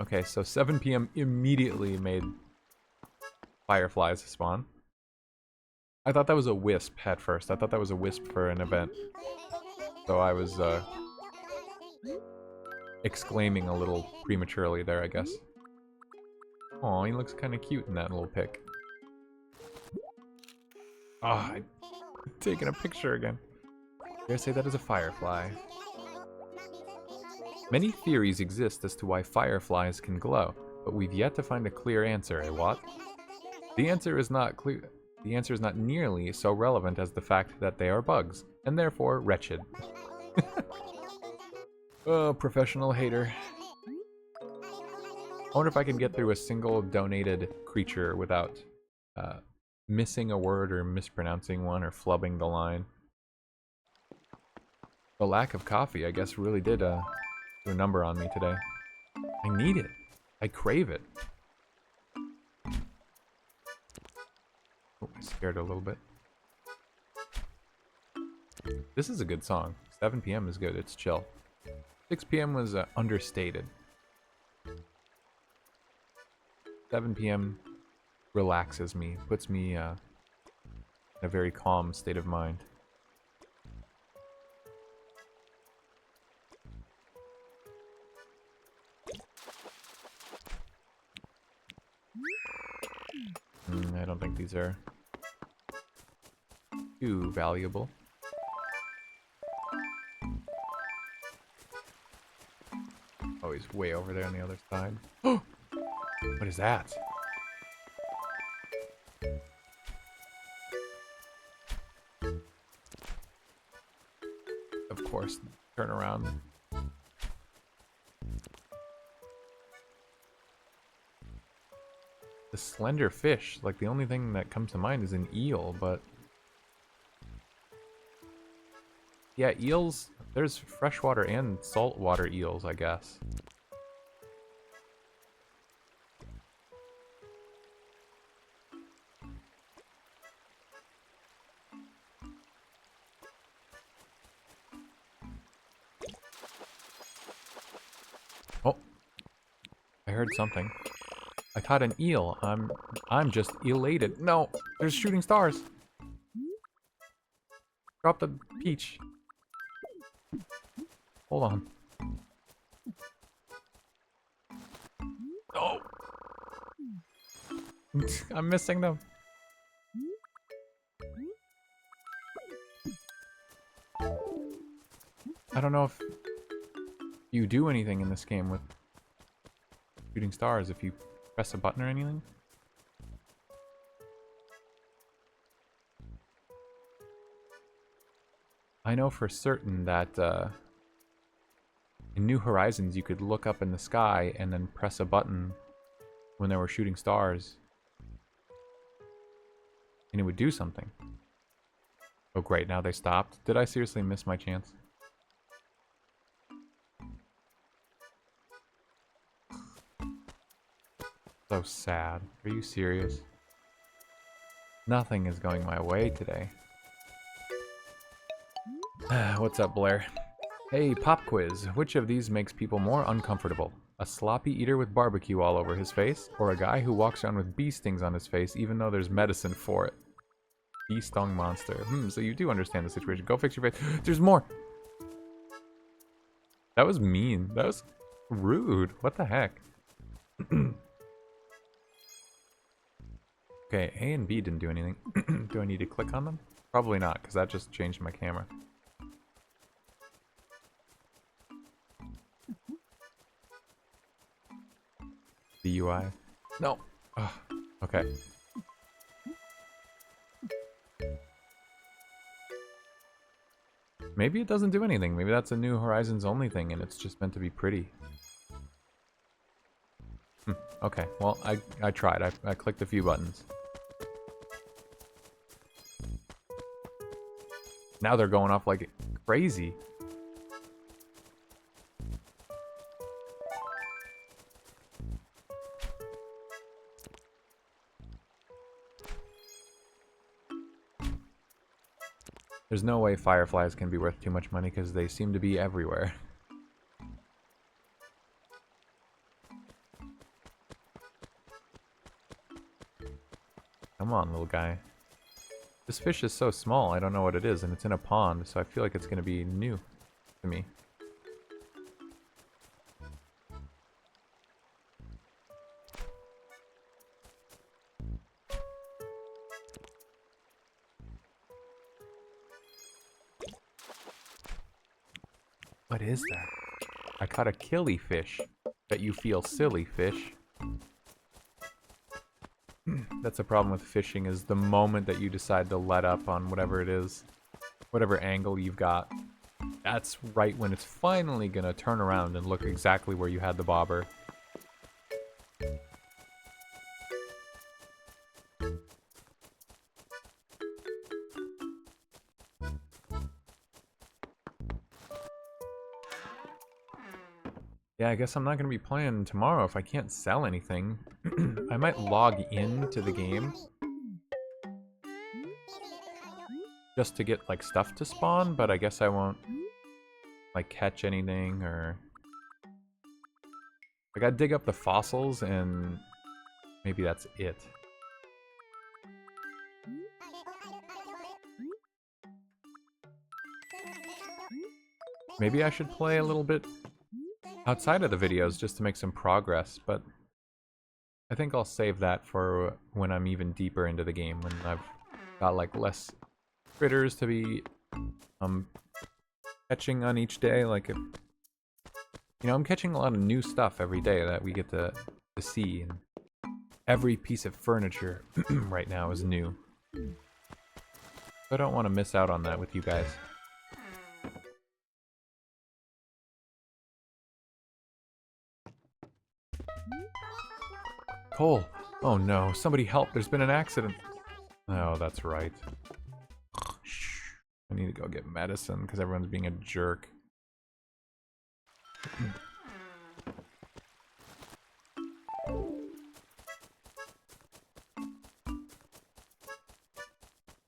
Okay, so 7 p.m. immediately made fireflies spawn. I thought that was a wisp at first. I thought that was a wisp for an event. So I was exclaiming a little prematurely there, I guess. Aw, he looks kind of cute in that little pic. Ah, I'm taking a picture again. Dare I say that is a firefly? Many theories exist as to why fireflies can glow, but we've yet to find a clear answer, eh, what? The answer is not clear. The answer is not nearly so relevant as the fact that they are bugs, and therefore wretched. Oh, professional hater. I wonder if I can get through a single donated creature without missing a word or mispronouncing one or flubbing the line. The lack of coffee, I guess, really did do a number on me today. I need it. I crave it. Oh, I scared a little bit. This is a good song. 7 p.m. is good. It's chill. 6 p.m. was understated. 7 p.m. relaxes me, puts me in a very calm state of mind. I don't think these are too valuable. Oh, he's way over there on the other side. Oh! What is that? Of course, turn around. The slender fish, like the only thing that comes to mind is an eel, but... Yeah, eels, there's freshwater and saltwater eels, I guess. Oh, I heard something. I caught an eel. I'm just elated. No, there's shooting stars. Drop the peach. Hold on. Oh! I'm missing them. I don't know if you do anything in this game with shooting stars if you press a button or anything. I know for certain that in New Horizons you could look up in the sky and then press a button when there were shooting stars. And it would do something. Oh great, now they stopped. Did I seriously miss my chance? So sad. Are you serious? Nothing is going my way today. What's up, Blair? Hey, pop quiz. Which of these makes people more uncomfortable? A sloppy eater with barbecue all over his face, or a guy who walks around with bee stings on his face even though there's medicine for it? Bee stung monster. So you do understand the situation. Go fix your face. There's more! That was mean. That was rude. What the heck? Okay, A and B didn't do anything. Do I need to click on them? Probably not, because that just changed my camera. The UI? No. Ugh. Okay. Maybe it doesn't do anything. Maybe that's a New Horizons only thing and it's just meant to be pretty. Okay, well, I tried. I clicked a few buttons. Now they're going off like crazy. There's no way fireflies can be worth too much money because they seem to be everywhere. Come on, little guy. This fish is so small, I don't know what it is, and it's in a pond, so I feel like it's going to be new to me. What is that? I caught a killifish. Bet you feel silly, fish. That's the problem with fishing, is the moment that you decide to let up on whatever it is, whatever angle you've got, that's right when it's finally gonna turn around and look exactly where you had the bobber. Yeah, I guess I'm not going to be playing tomorrow if I can't sell anything. I might log into the game just to get, like, stuff to spawn, but I guess I won't, like, catch anything or... I gotta dig up the fossils and maybe that's it. Maybe I should play a little bit outside of the videos just to make some progress, but I think I'll save that for when I'm even deeper into the game, when I've got like less critters to be catching on each day. Like, if, you know, I'm catching a lot of new stuff every day that we get to see, and every piece of furniture right now is new. I don't want to miss out on that with you guys. Cole! Oh no, somebody help, there's been an accident. Oh, that's right. Shh. I need to go get medicine because everyone's being a jerk.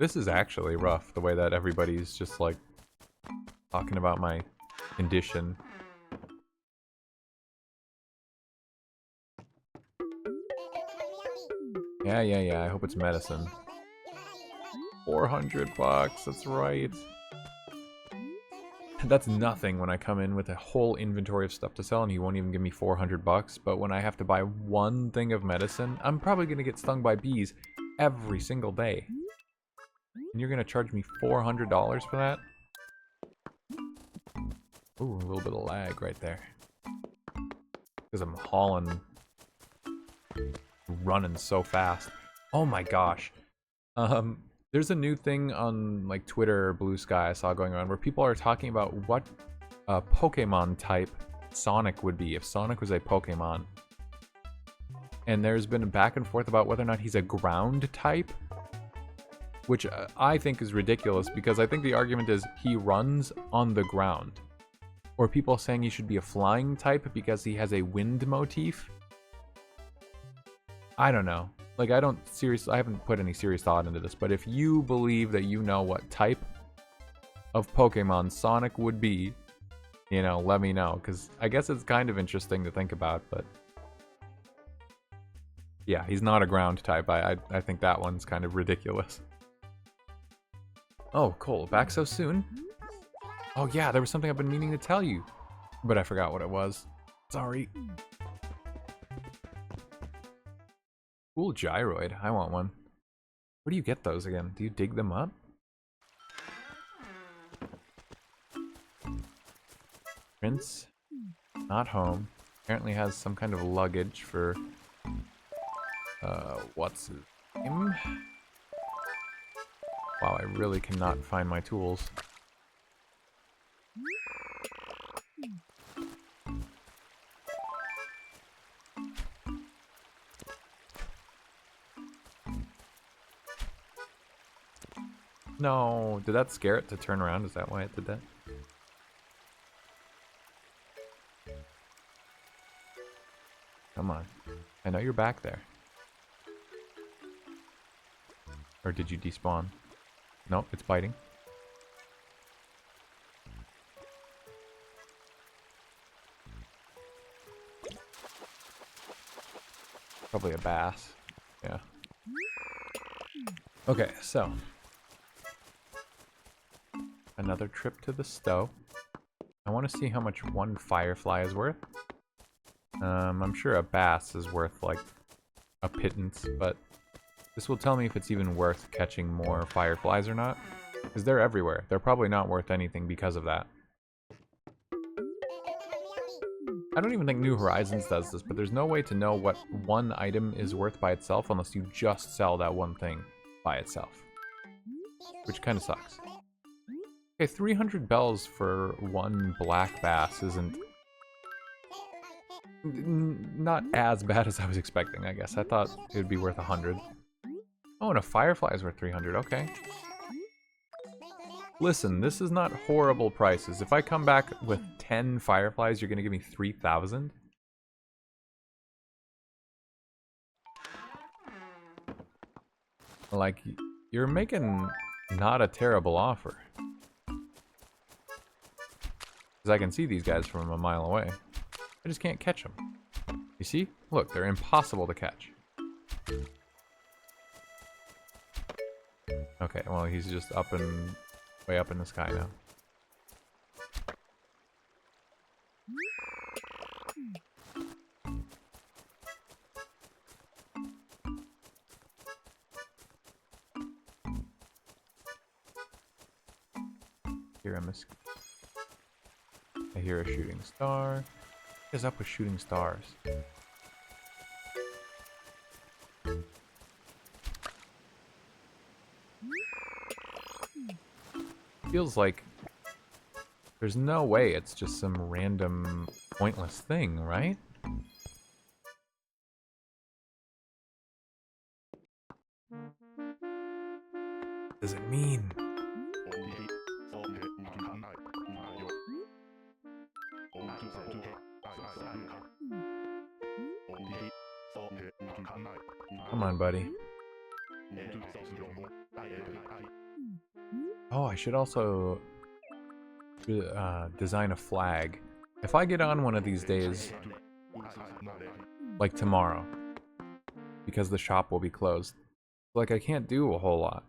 This is actually rough, the way that everybody's just like talking about my condition. Yeah, I hope it's medicine. 400 bucks, that's right. That's nothing when I come in with a whole inventory of stuff to sell and he won't even give me 400 bucks, but when I have to buy one thing of medicine, I'm probably gonna get stung by bees every single day. And you're gonna charge me $400 for that? Ooh, a little bit of lag right there. Because I'm hauling, running so fast. Oh my gosh. There's a new thing on like Twitter or Blue Sky I saw going on where people are talking about what Pokemon type Sonic would be if Sonic was a Pokemon. And there's been a back and forth about whether or not he's a ground type, which I think is ridiculous because I think the argument is he runs on the ground. Or people saying he should be a flying type because he has a wind motif. I don't know. Like, I haven't put any serious thought into this, but if you believe that you know what type of Pokemon Sonic would be, you know, let me know, because I guess it's kind of interesting to think about, but yeah, he's not a ground type. I think that one's kind of ridiculous. Oh, Cole, back so soon? Oh yeah, there was something I've been meaning to tell you, but I forgot what it was. Sorry. Cool gyroid. I want one. Where do you get those again? Do you dig them up? Prince, not home. Apparently has some kind of luggage for, what's his name? Wow, I really cannot find my tools. No, did that scare it to turn around? Is that why it did that? Come on. I know you're back there. Or did you despawn? Nope, it's biting. Probably a bass. Yeah. Okay, so. Another trip to the stow. I want to see how much one firefly is worth. I'm sure a bass is worth like a pittance, but this will tell me if it's even worth catching more fireflies or not. Because they're everywhere. They're probably not worth anything because of that. I don't even think New Horizons does this, but there's no way to know what one item is worth by itself unless you just sell that one thing by itself. Which kind of sucks. Okay, 300 bells for one black bass isn't... not as bad as I was expecting, I guess. I thought it would be worth 100. Oh, and a firefly is worth 300, okay. Listen, this is not horrible prices. If I come back with 10 fireflies, you're gonna give me 3,000? Like, you're making not a terrible offer. Because I can see these guys from a mile away. I just can't catch them. You see? Look, they're impossible to catch. Okay, well, he's just up and way up in the sky now. hear a mosquito. I hear a shooting star. What is up with shooting stars? Feels like there's no way it's just some random pointless thing, right? What does it mean? Come on, buddy. Oh, I should also design a flag. If I get on one of these days, like tomorrow, because the shop will be closed, like I can't do a whole lot.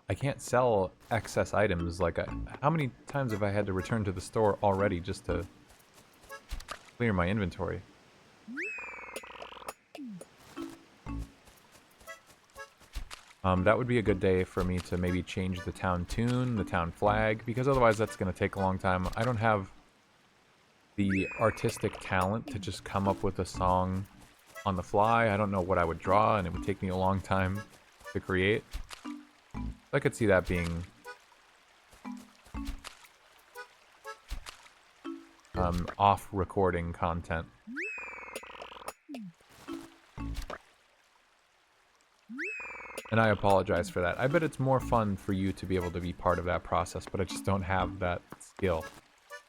I can't sell excess items. Like, how many times have I had to return to the store already just to clear my inventory? That would be a good day for me to maybe change the town tune, the town flag, because otherwise that's going to take a long time. I don't have the artistic talent to just come up with a song on the fly. I don't know what I would draw, and it would take me a long time to create. I could see that being off-recording content. And I apologize for that. I bet it's more fun for you to be able to be part of that process, but I just don't have that skill.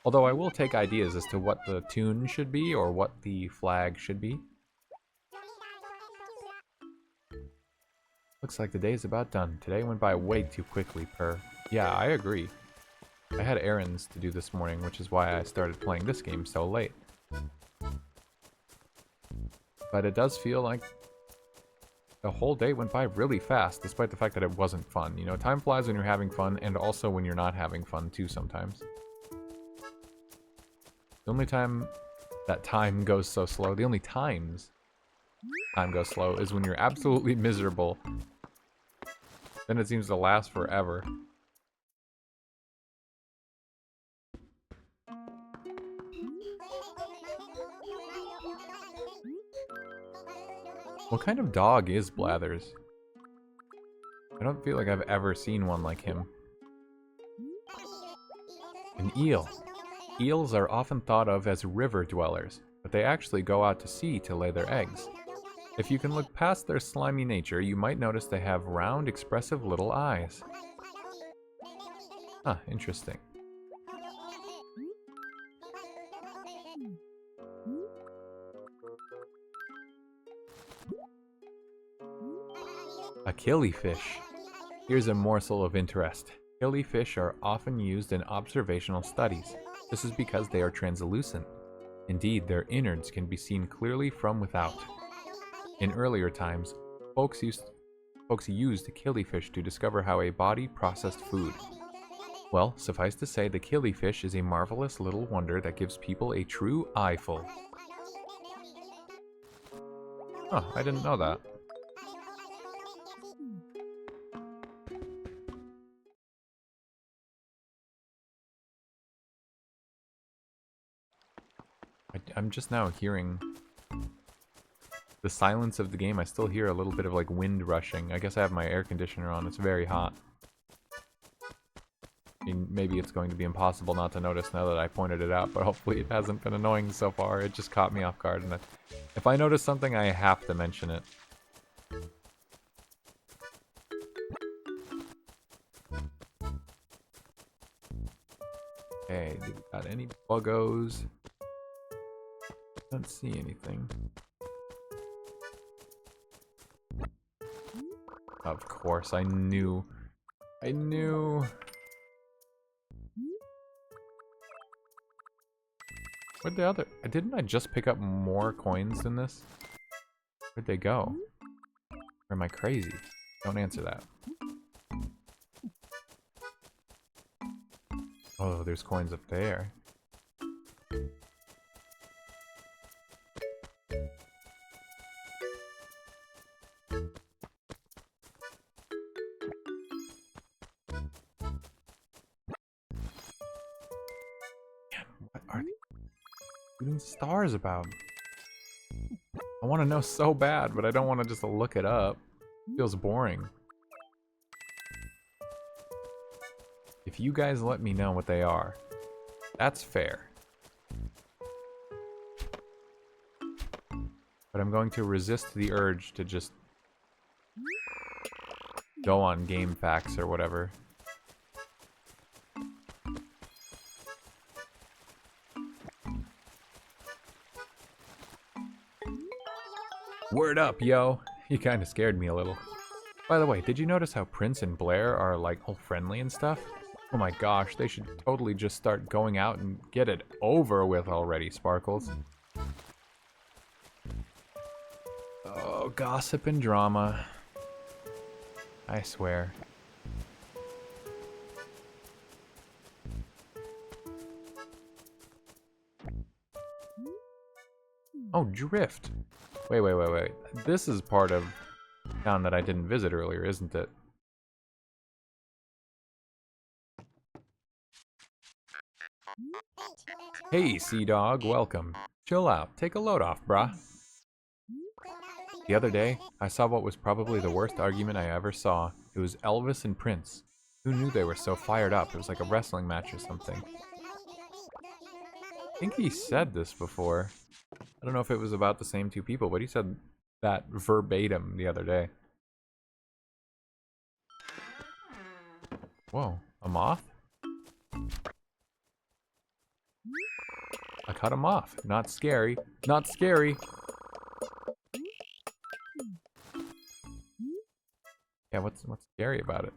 Although I will take ideas as to what the tune should be or what the flag should be. Looks like the day's about done. Today went by way too quickly, per. Yeah, I agree. I had errands to do this morning, which is why I started playing this game so late. But it does feel like the whole day went by really fast, despite the fact that it wasn't fun. You know, time flies when you're having fun, and also when you're not having fun, too, sometimes. The only time that time goes so slow, the only times time goes slow, is when you're absolutely miserable. Then it seems to last forever. What kind of dog is Blathers? I don't feel like I've ever seen one like him. An eel. Eels are often thought of as river dwellers, but they actually go out to sea to lay their eggs. If you can look past their slimy nature, you might notice they have round, expressive little eyes. Huh, interesting. A killifish. Here's a morsel of interest. Killifish are often used in observational studies. This is because they are translucent. Indeed, their innards can be seen clearly from without. In earlier times, folks used killifish to discover how a body processed food. Well, suffice to say, the killifish is a marvelous little wonder that gives people a true eyeful. Huh, I didn't know that. I'm just now hearing the silence of the game. I still hear a little bit of like wind rushing. I guess I have my air conditioner on. It's very hot. I mean, maybe it's going to be impossible not to notice now that I pointed it out, but hopefully it hasn't been annoying so far. It just caught me off guard, and if I notice something, I have to mention it. Okay, do we got any buggos? Don't see anything. Of course, I knew. Where'd the other... Didn't I just pick up more coins than this? Where'd they go? Or am I crazy? Don't answer that. Oh, there's coins up there. shooting stars about? I want to know so bad, but I don't want to just look it up. It feels boring. If you guys let me know what they are, that's fair. But I'm going to resist the urge to just go on Game Facts or whatever. Word up, yo! You kinda scared me a little. By the way, did you notice how Prince and Blair are like all friendly and stuff? Oh my gosh, they should totally just start going out and get it over with already, Sparkles. Oh, gossip and drama. I swear. Oh, Drift. Wait. This is part of town that I didn't visit earlier, isn't it? Hey, Sea Dog, welcome. Chill out, take a load off, brah. The other day, I saw what was probably the worst argument I ever saw. It was Elvis and Prince. Who knew they were so fired up? It was like a wrestling match or something. I think he said this before. I don't know if it was about the same two people, but he said that verbatim the other day. Whoa, a moth? I cut him off. Not scary. Not scary. Yeah, what's scary about it?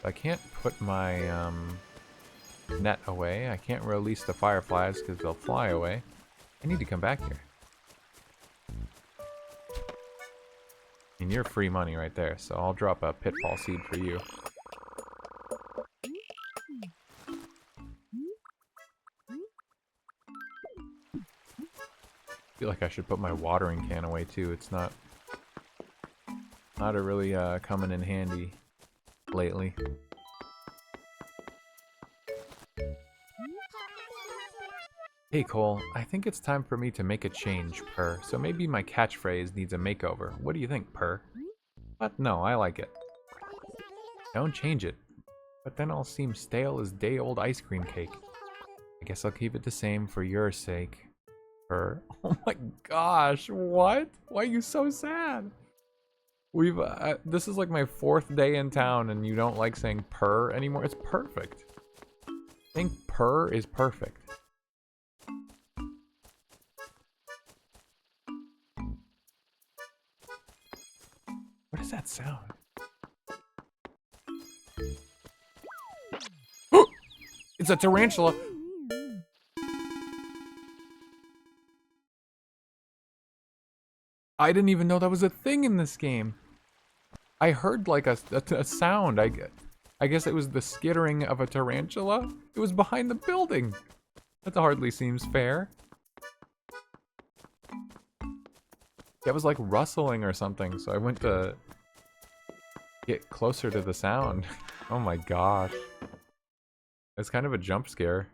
I can't put my net away. I can't release the fireflies because they'll fly away. I need to come back here. And you're free money right there, so I'll drop a pitfall seed for you. I feel like I should put my watering can away too. It's not a really coming in handy lately. Hey Cole, I think it's time for me to make a change, Purr. So maybe my catchphrase needs a makeover. What do you think, Purr? What? No, I like it. Don't change it. But then I'll seem stale as day-old ice cream cake. I guess I'll keep it the same for your sake. Purr. Oh my gosh, what? Why are you so sad? We've, this is like my 4th day in town and you don't like saying purr anymore? It's perfect. I think purr is perfect. What is that sound? It's a tarantula! I didn't even know that was a thing in this game. I heard like a sound. I guess it was the skittering of a tarantula. It was behind the building. That hardly seems fair. That was like rustling or something, so I went to get closer to the sound. Oh my gosh. It's kind of a jump scare.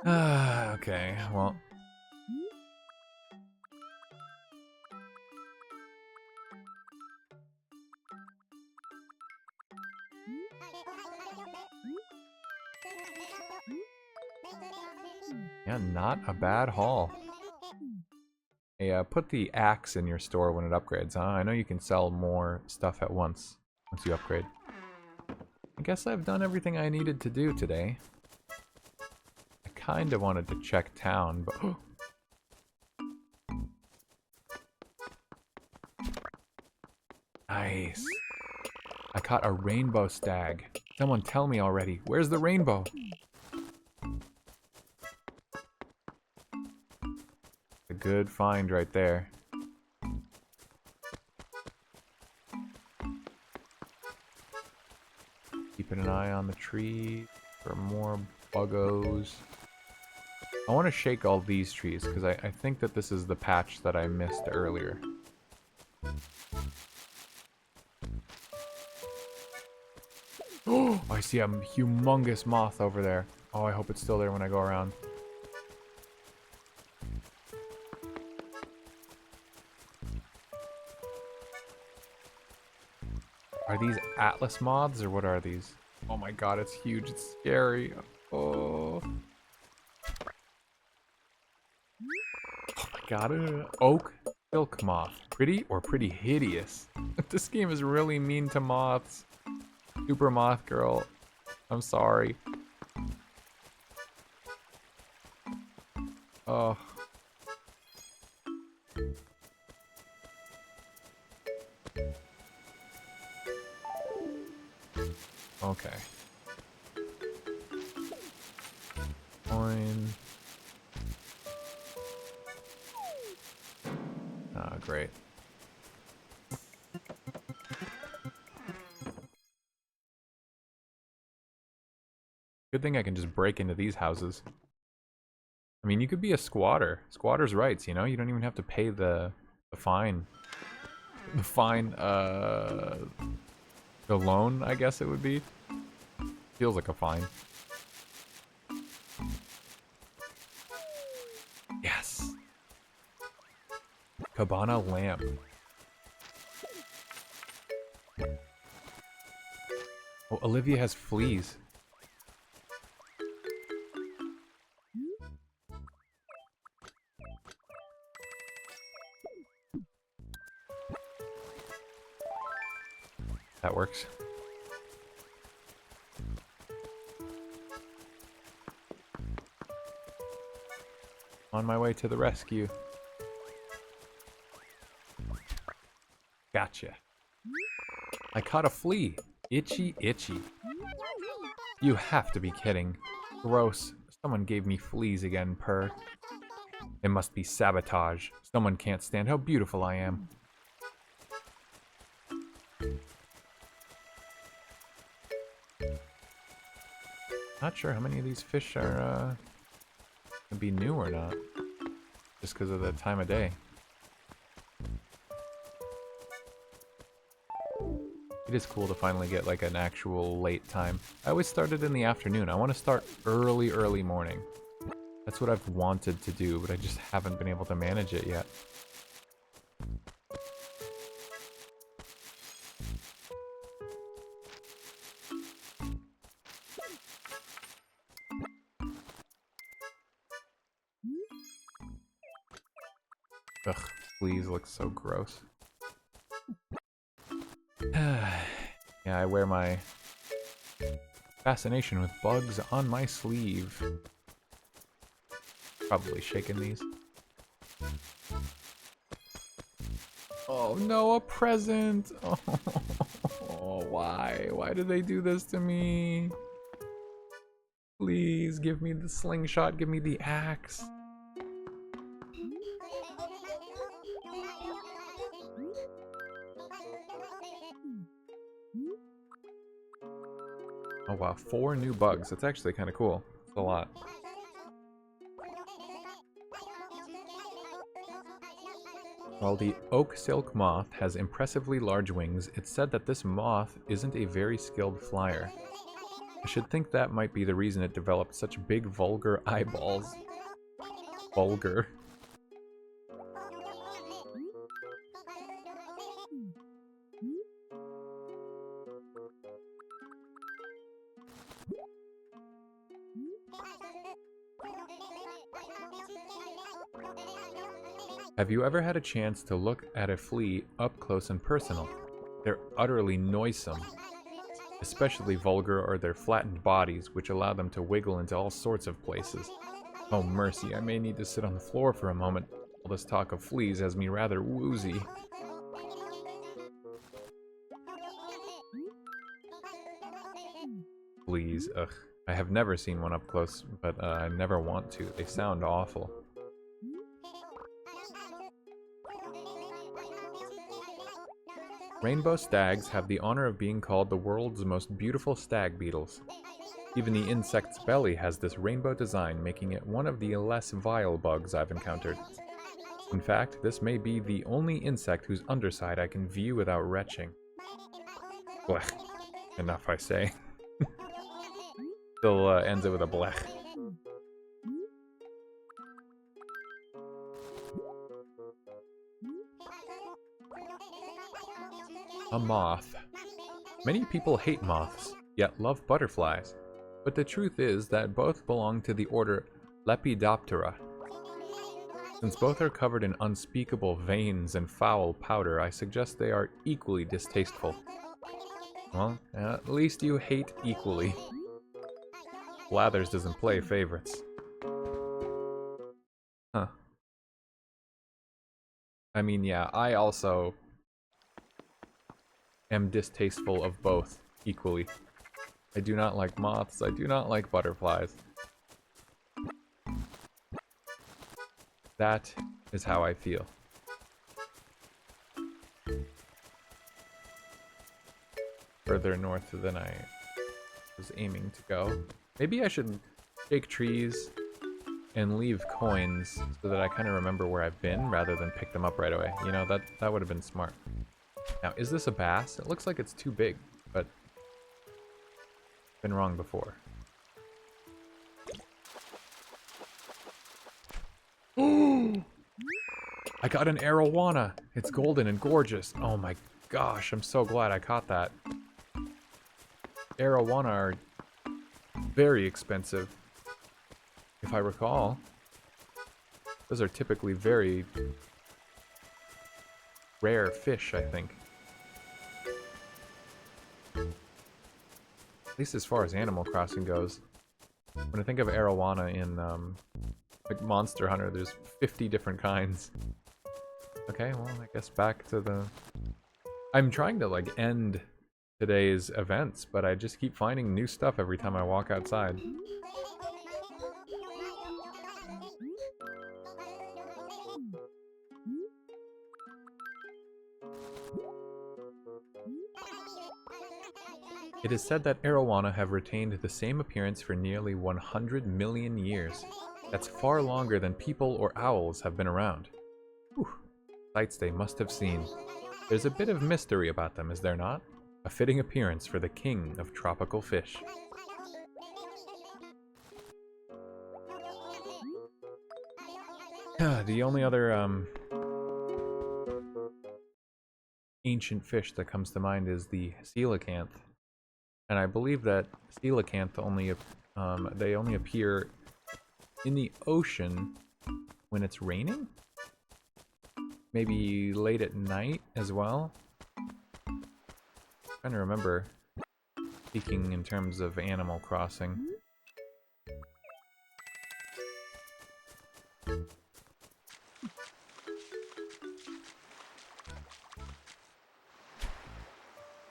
Okay, well. Yeah, not a bad haul. Hey, put the axe in your store when it upgrades, huh? I know you can sell more stuff at once you upgrade. I guess I've done everything I needed to do today. I kinda wanted to check town, but... Nice. I caught a rainbow stag. Someone tell me already, where's the rainbow? A good find right there. Keeping an eye on the tree for more buggos. I want to shake all these trees because I think that this is the patch that I missed earlier. Oh, I see a humongous moth over there. Oh, I hope it's still there when I go around. Are these Atlas moths or what are these? Oh my god, it's huge. It's scary. Oh. Oh my god. Oak silk moth. Pretty or pretty hideous? This game is really mean to moths. Super moth girl. I'm sorry. Oh. Okay. Coin. Ah, great. Good thing I can just break into these houses. I mean, you could be a squatter. Squatter's rights, you know? You don't even have to pay the fine. The fine, the loan, I guess it would be. Feels like a fine. Yes! Cabana lamp. Oh, Olivia has fleas. That works. On my way to the rescue. Gotcha. I caught a flea. Itchy, itchy. You have to be kidding. Gross. Someone gave me fleas again, purr. It must be sabotage. Someone can't stand how beautiful I am. Not sure how many of these fish are gonna be new or not. Just because of the time of day. It is cool to finally get like an actual late time. I always started in the afternoon. I want to start early morning. That's what I've wanted to do, but I just haven't been able to manage it yet. Ugh, fleas look so gross. Yeah, I wear my fascination with bugs on my sleeve. Probably shaking these. Oh no, a present! Oh, why? Why did they do this to me? Please, give me the slingshot, give me the axe. Oh wow, 4 new bugs. That's actually kind of cool. It's a lot. While the oak silk moth has impressively large wings, it's said that this moth isn't a very skilled flyer. I should think that might be the reason it developed such big vulgar eyeballs. Vulgar. Have you ever had a chance to look at a flea up close and personal? They're utterly noisome. Especially vulgar are their flattened bodies, which allow them to wiggle into all sorts of places. Oh mercy, I may need to sit on the floor for a moment. All this talk of fleas has me rather woozy. Fleas, ugh. I have never seen one up close, but I never want to. They sound awful. Rainbow stags have the honor of being called the world's most beautiful stag beetles. Even the insect's belly has this rainbow design, making it one of the less vile bugs I've encountered. In fact, this may be the only insect whose underside I can view without retching. Blech. Enough, I say. Still ends it with a blech. A moth. Many people hate moths, yet love butterflies. But the truth is that both belong to the order Lepidoptera. Since both are covered in unspeakable veins and foul powder, I suggest they are equally distasteful. Well, at least you hate equally. Blathers doesn't play favorites. Huh. I mean, yeah, I also am distasteful of both equally. I do not like moths, I do not like butterflies. That is how I feel. Further north than I was aiming to go. Maybe I should shake trees and leave coins so that I kind of remember where I've been rather than pick them up right away. You know, that would have been smart. Now, is this a bass? It looks like it's too big, but been wrong before. I got an arowana. It's golden and gorgeous. Oh my gosh, I'm so glad I caught that. Arowana are very expensive. If I recall, those are typically very rare fish, I think. At least as far as Animal Crossing goes. When I think of arowana in like Monster Hunter, there's 50 different kinds. Okay, well, I guess back to the... I'm trying to, like, end today's events, but I just keep finding new stuff every time I walk outside. It is said that arowana have retained the same appearance for nearly 100 million years. That's far longer than people or owls have been around. Whew. Sights they must have seen. There's a bit of mystery about them, is there not? A fitting appearance for the king of tropical fish. The only other ancient fish that comes to mind is the coelacanth. And I believe that coelacanth only appear in the ocean when it's raining? Maybe late at night as well? I'm trying to remember, speaking in terms of Animal Crossing.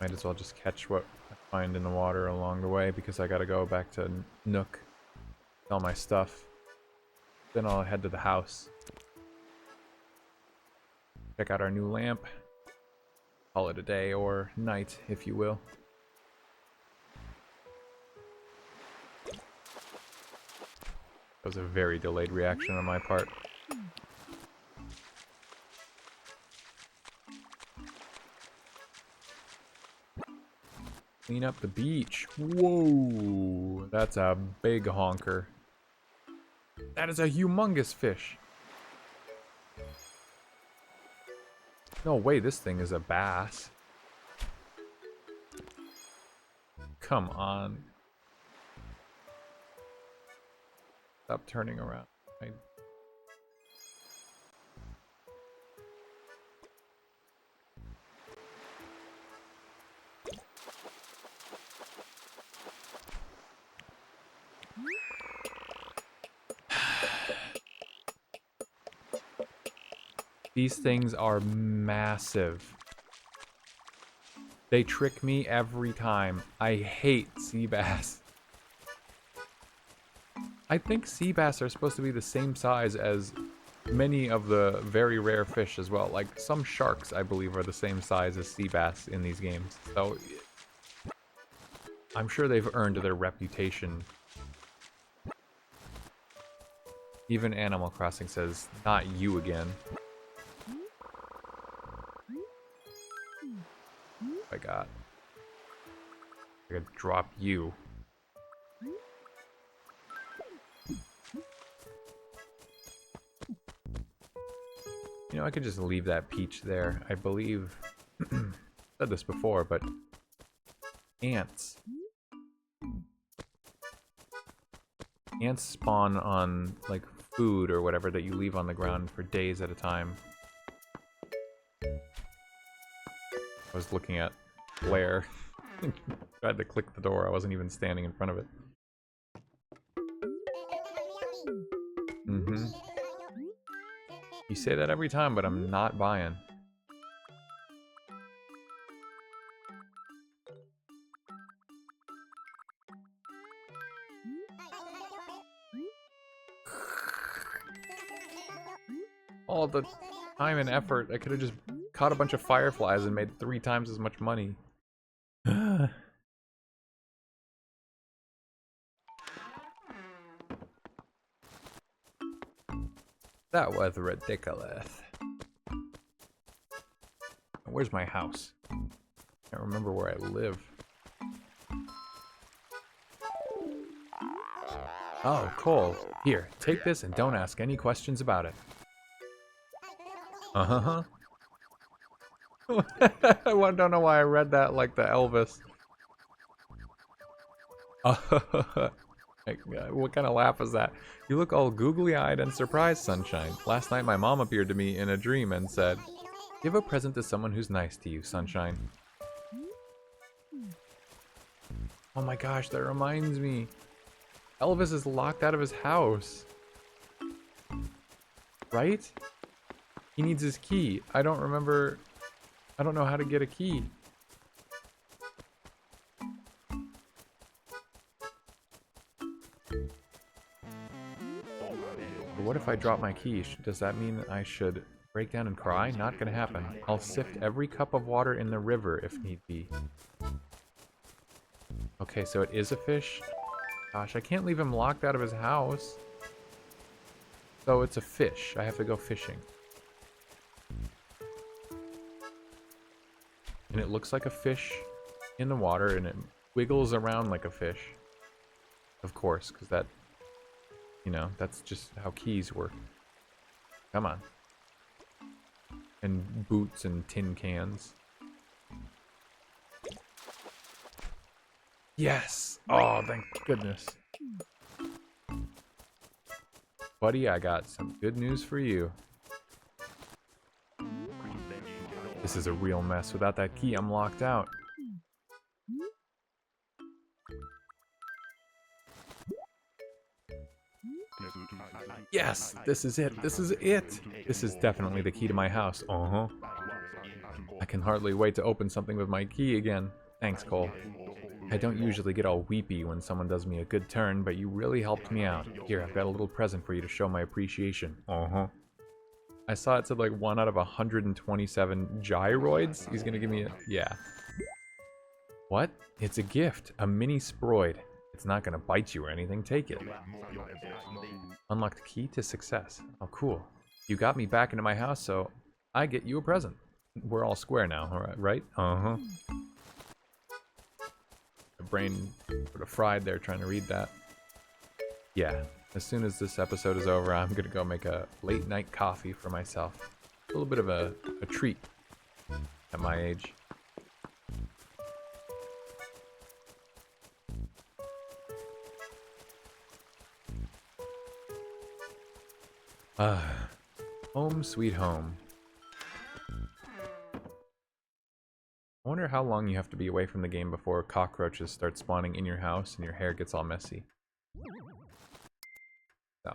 Might as well just catch what I find in the water along the way because I gotta go back to Nook, sell my stuff. Then I'll head to the house. Check out our new lamp. Call it a day or night, if you will. That was a very delayed reaction on my part. Clean up the beach. Whoa! That's a big honker. That is a humongous fish. No way this thing is a bass. Come on. Stop turning around. These things are massive. They trick me every time. I hate sea bass. I think sea bass are supposed to be the same size as many of the very rare fish as well. Like some sharks, I believe, are the same size as sea bass in these games. So I'm sure they've earned their reputation. Even Animal Crossing says, not you again. I got. I gotta drop you. You know, I could just leave that peach there. I believe, said this before, but ants. Ants spawn on, like, food or whatever that you leave on the ground for days at a time. I was looking at Blair. Tried to click the door. I wasn't even standing in front of it. Mm-hmm. You say that every time, but I'm not buying. All the time and effort. I could have just caught a bunch of fireflies and made 3 times as much money. That was ridiculous. Where's my house? Can't remember where I live. Oh, Cole. Here, take this and don't ask any questions about it. Uh-huh. I don't know why I read that like the Elvis. What kind of laugh is that? You look all googly-eyed and surprised, Sunshine. Last night my mom appeared to me in a dream and said, give a present to someone who's nice to you, Sunshine. Oh my gosh, that reminds me. Elvis is locked out of his house. Right? He needs his key. I don't know how to get a key. What if I drop my key? Does that mean I should break down and cry? Not gonna happen. I'll sift every cup of water in the river if need be. Okay, so it is a fish. Gosh, I can't leave him locked out of his house. So it's a fish. I have to go fishing. And it looks like a fish in the water, and it wiggles around like a fish. Of course, because that, you know, that's just how keys work. Come on. And boots and tin cans. Yes! Oh, thank goodness. Buddy, I got some good news for you. This is a real mess. Without that key, I'm locked out. Yes! This is it! This is it! This is definitely the key to my house. Uh-huh. I can hardly wait to open something with my key again. Thanks, Cole. I don't usually get all weepy when someone does me a good turn, but you really helped me out. Here, I've got a little present for you to show my appreciation. Uh-huh. I saw it said like 1 out of 127 gyroids. He's gonna give me a... yeah. What? It's a gift. A mini Sproid. It's not gonna bite you or anything. Take it. Unlocked key to success. Oh, cool. You got me back into my house, so I get you a present. We're all square now, alright, right? Uh-huh. My brain sort of fried there trying to read that. Yeah. As soon as this episode is over, I'm gonna go make a late night coffee for myself. A little bit of a treat at my age. Home sweet home. I wonder how long you have to be away from the game before cockroaches start spawning in your house and your hair gets all messy. So,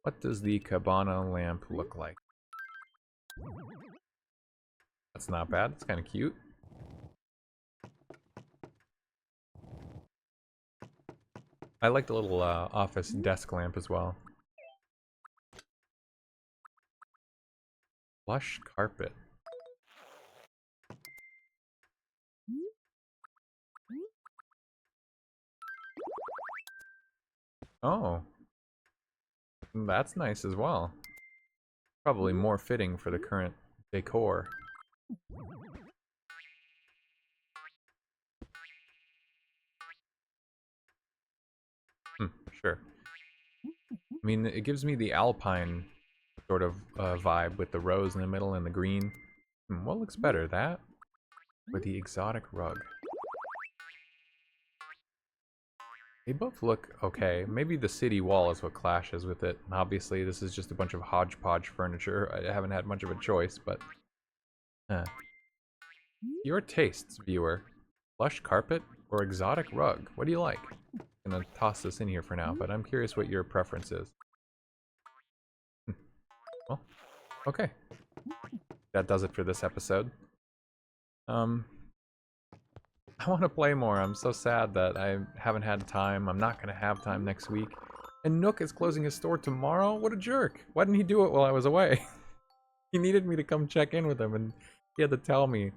what does the cabana lamp look like? That's not bad. It's kind of cute. I like the little office desk lamp as well. Plush carpet. Oh, that's nice as well. Probably more fitting for the current decor. Sure. I mean, it gives me the alpine sort of vibe with the rose in the middle and the green. What looks better, that or the exotic rug? They both look okay. Maybe the city wall is what clashes with it. Obviously, this is just a bunch of hodgepodge furniture. I haven't had much of a choice, but... Your tastes, viewer. Plush carpet or exotic rug? What do you like? I'm gonna toss this in here for now, but I'm curious what your preference is. Well, okay. That does it for this episode. I want to play more. I'm so sad that I haven't had time. I'm not going to have time next week. And Nook is closing his store tomorrow? What a jerk. Why didn't he do it while I was away? He needed me to come check in with him, and he had to tell me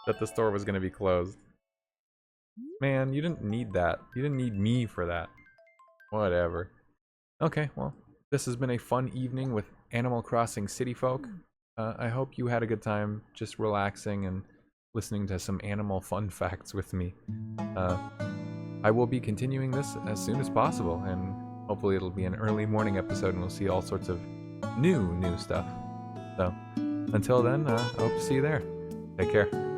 that the store was going to be closed. Man, you didn't need that. You didn't need me for that. Whatever. Okay, well, this has been a fun evening with Animal Crossing City Folk. I hope you had a good time just relaxing and listening to some animal fun facts with me. I will be continuing this as soon as possible, and hopefully it'll be an early morning episode and we'll see all sorts of new stuff. So, until then, I hope to see you there. Take care.